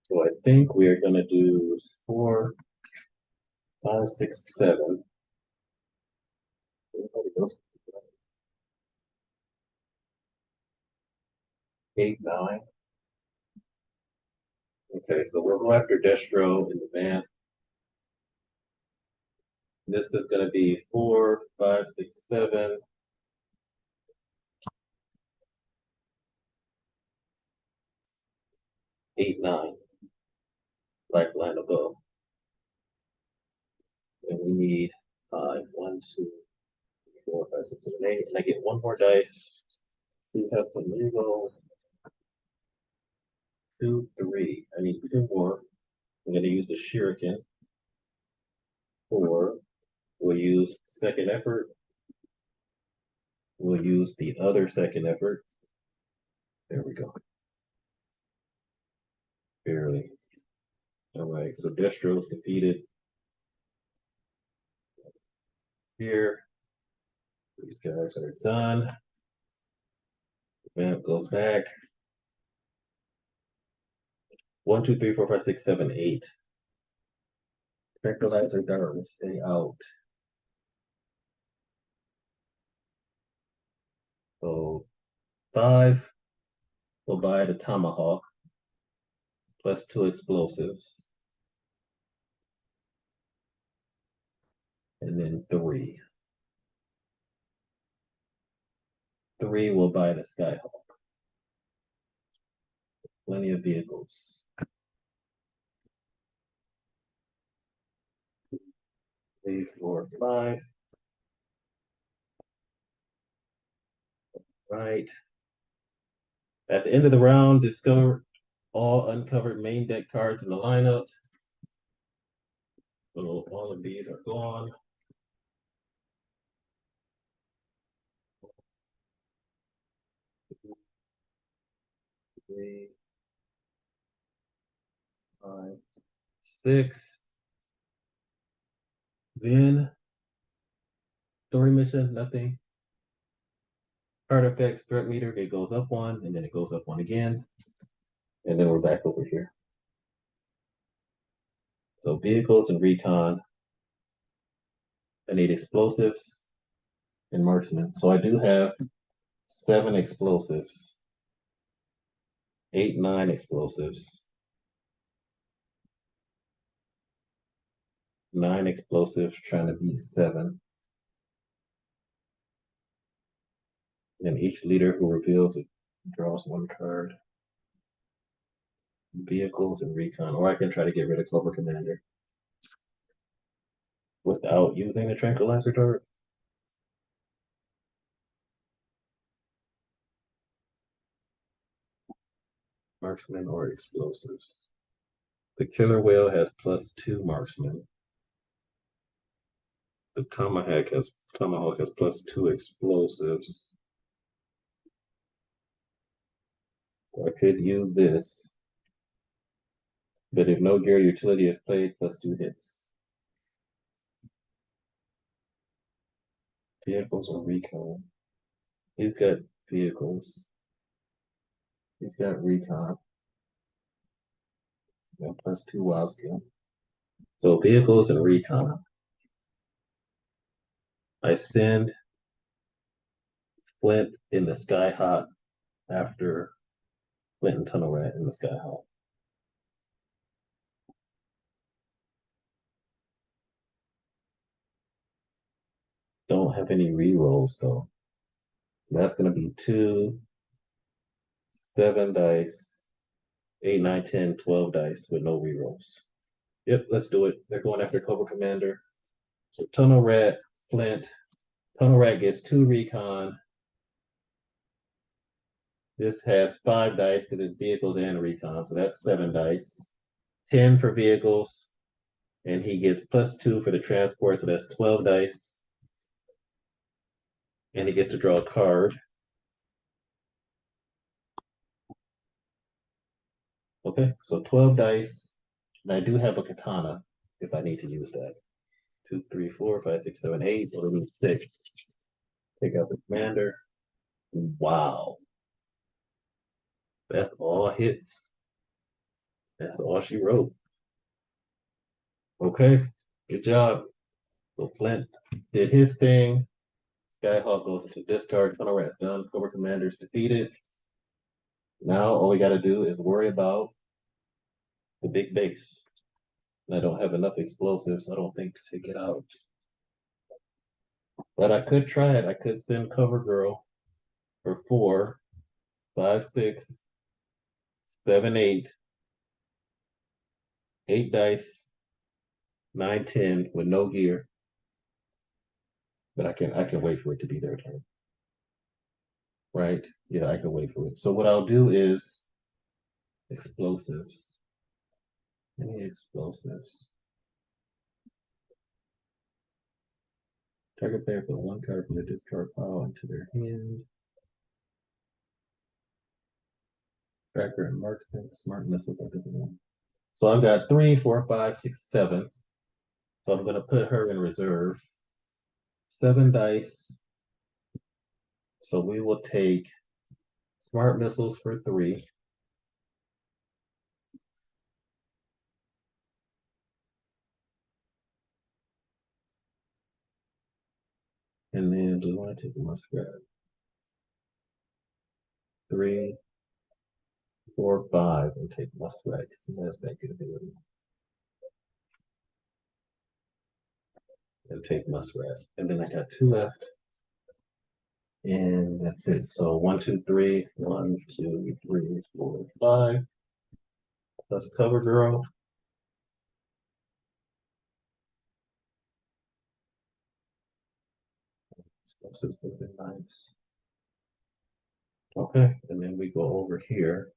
So I think we are gonna do 4, 5, 6, 7. Everybody goes 8, 9. Okay, so we'll go after Destro in the van. This is gonna be 4, 5, 6, 7, 8, 9. Lifeline will go. And we need 5, 1, 2, 4, 5, 6, 7, 8. And I get one more dice. We have the legal 2, 3. I need 2 more. I'm gonna use the shuriken. 4. We'll use second effort. We'll use the other second effort. There we go. Barely. All right, so Destro's defeated. Here, these guys are done. Map goes back. 1, 2, 3, 4, 5, 6, 7, 8. Tranquilizer dart, stay out. So 5 will buy the tomahawk plus 2 explosives. And then 3. 3 will buy the skyhawk. Plenty of vehicles. 3, 4, 5. Right. At the end of the round, discover all uncovered main deck cards in the lineup. So all of these are gone. Three, 5, 6. Then story mission, nothing. Card effects, threat meter, it goes up 1, and then it goes up 1 again. And then we're back over here. So vehicles and recon. I need explosives and marksman. So I do have 7 explosives. 8, 9 explosives. 9 explosives trying to beat 7. And each leader who reveals it draws 1 card. Vehicles and recon. Or I can try to get rid of Cobra Commander without using the tranquilizer dart. Marksman or explosives. The killer whale has +2 marksman. The tomahawk has +2 explosives. So I could use this. But if no gear utility is played, +2 hits. Vehicles or recon. He's got vehicles. He's got recon. And +2 wild skill. So vehicles and recon. I send Flint in the Skyhawk after Flint and Tunnel Rat in the Skyhawk. Don't have any rerolls though. That's gonna be 2, 7 dice, 8, 9, 10, 12 dice with no rerolls. Yep, let's do it. They're going after Cobra Commander. So Tunnel Rat, Flint. Tunnel Rat gets 2 recon. This has 5 dice because it's vehicles and recon, so that's 7 dice. 10 for vehicles, and he gets +2 for the transport, so that's 12 dice. And he gets to draw a card. Okay, so 12 dice. And I do have a katana if I need to use that. 2, 3, 4, 5, 6, 7, 8. Or 6. Take out the commander. Wow. That's all hits. That's all she wrote. Okay, good job. So Flint did his thing. Skyhawk goes into discard. Tunnel Rat's done. Cobra Commander's defeated. Now all we got to do is worry about the big base. I don't have enough explosives, I don't think, to take it out. But I could try it. I could send Cover Girl for 4, 5, 6, 7, 8, 8 dice, 9, 10 with no gear. But I can wait for it to be their turn. Right? Yeah, I can wait for it. So what I'll do is explosives. Any explosives. Target player put 1 card from the discard pile into their hand. Tracker and marksman, smart missile. So I've got 3, 4, 5, 6, 7. So I'm going to put her in reserve. 7 dice. So we will take smart missiles for 3. And then do we want to take a muskrat? 3, 4, 5, and take muskrat because he has that good ability. And take muskrat. And then I got 2 left. And that's it. So 1, 2, 3, 1, 2, 3, 4, 5. Plus Cover Girl. Explosives would have been nice. Okay, and then we go over here.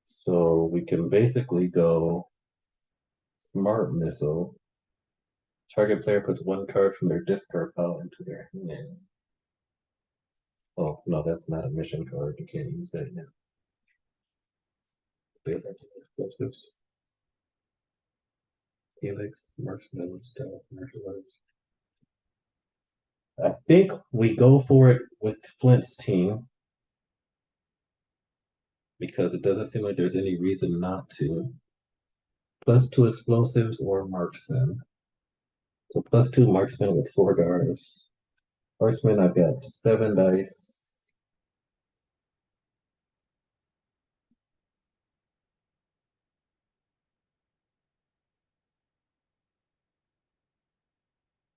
So we can basically go smart missile. Target player puts 1 card from their discard pile into their hand. Oh, no, that's not a mission card. You can't use that now. They have explosives. Helix, marksman, stealth, martial arts. I think we go for it with Flint's team because it doesn't seem like there's any reason not to. +2 explosives or marksman. So +2 marksman with 4 guards. Marksman, I've got 7 dice.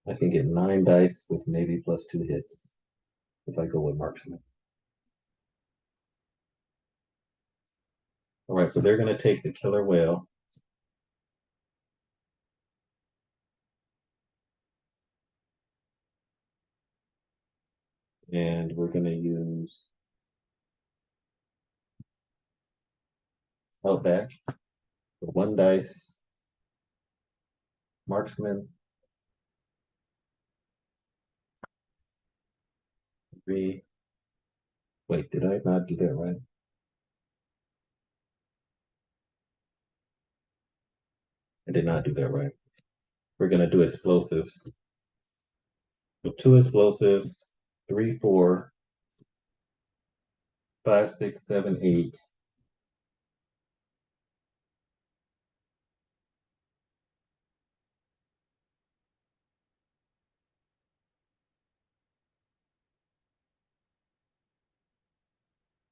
I can get 9 dice with maybe +2 hits if I go with marksman. All right, so they're going to take the killer whale. And we're going to use Outback for 1 dice, marksman, 3. Wait, did I not do that right? I did not do that right. We're going to do explosives. So 2 explosives, 3, 4, 5, 6, 7, 8.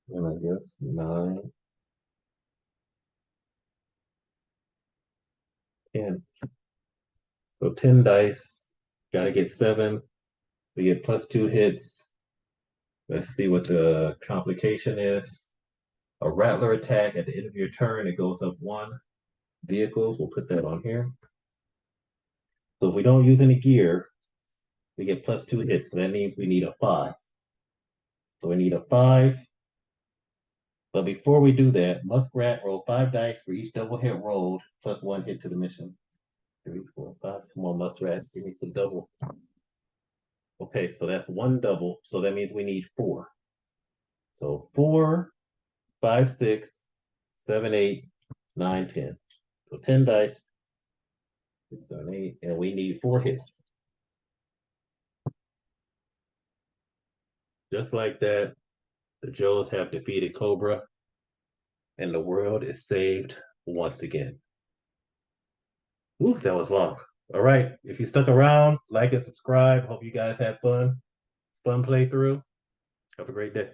And I guess 9, 10. So 10 dice, got to get 7. We get +2 hits. Let's see what the complication is. A rattler attack at the end of your turn, it goes up 1. Vehicles, we'll put that on here. So if we don't use any gear, we get +2 hits. So that means we need a 5. So we need a 5. But before we do that, Muskrat roll 5 dice for each double hit rolled, +1 hit to the mission. 3, 4, 5. Come on, Muskrat, give me some double. Okay, so that's 1 double. So that means we need 4. So 4, 5, 6, 7, 8, 9, 10. So 10 dice, 6, 7, 8, and we need 4 hits. Just like that, the Joes have defeated Cobra. and the world is saved once again. Ooh, that was long. All right. If you stuck around, like and subscribe. Hope you guys had fun. Fun playthrough. Have a great day.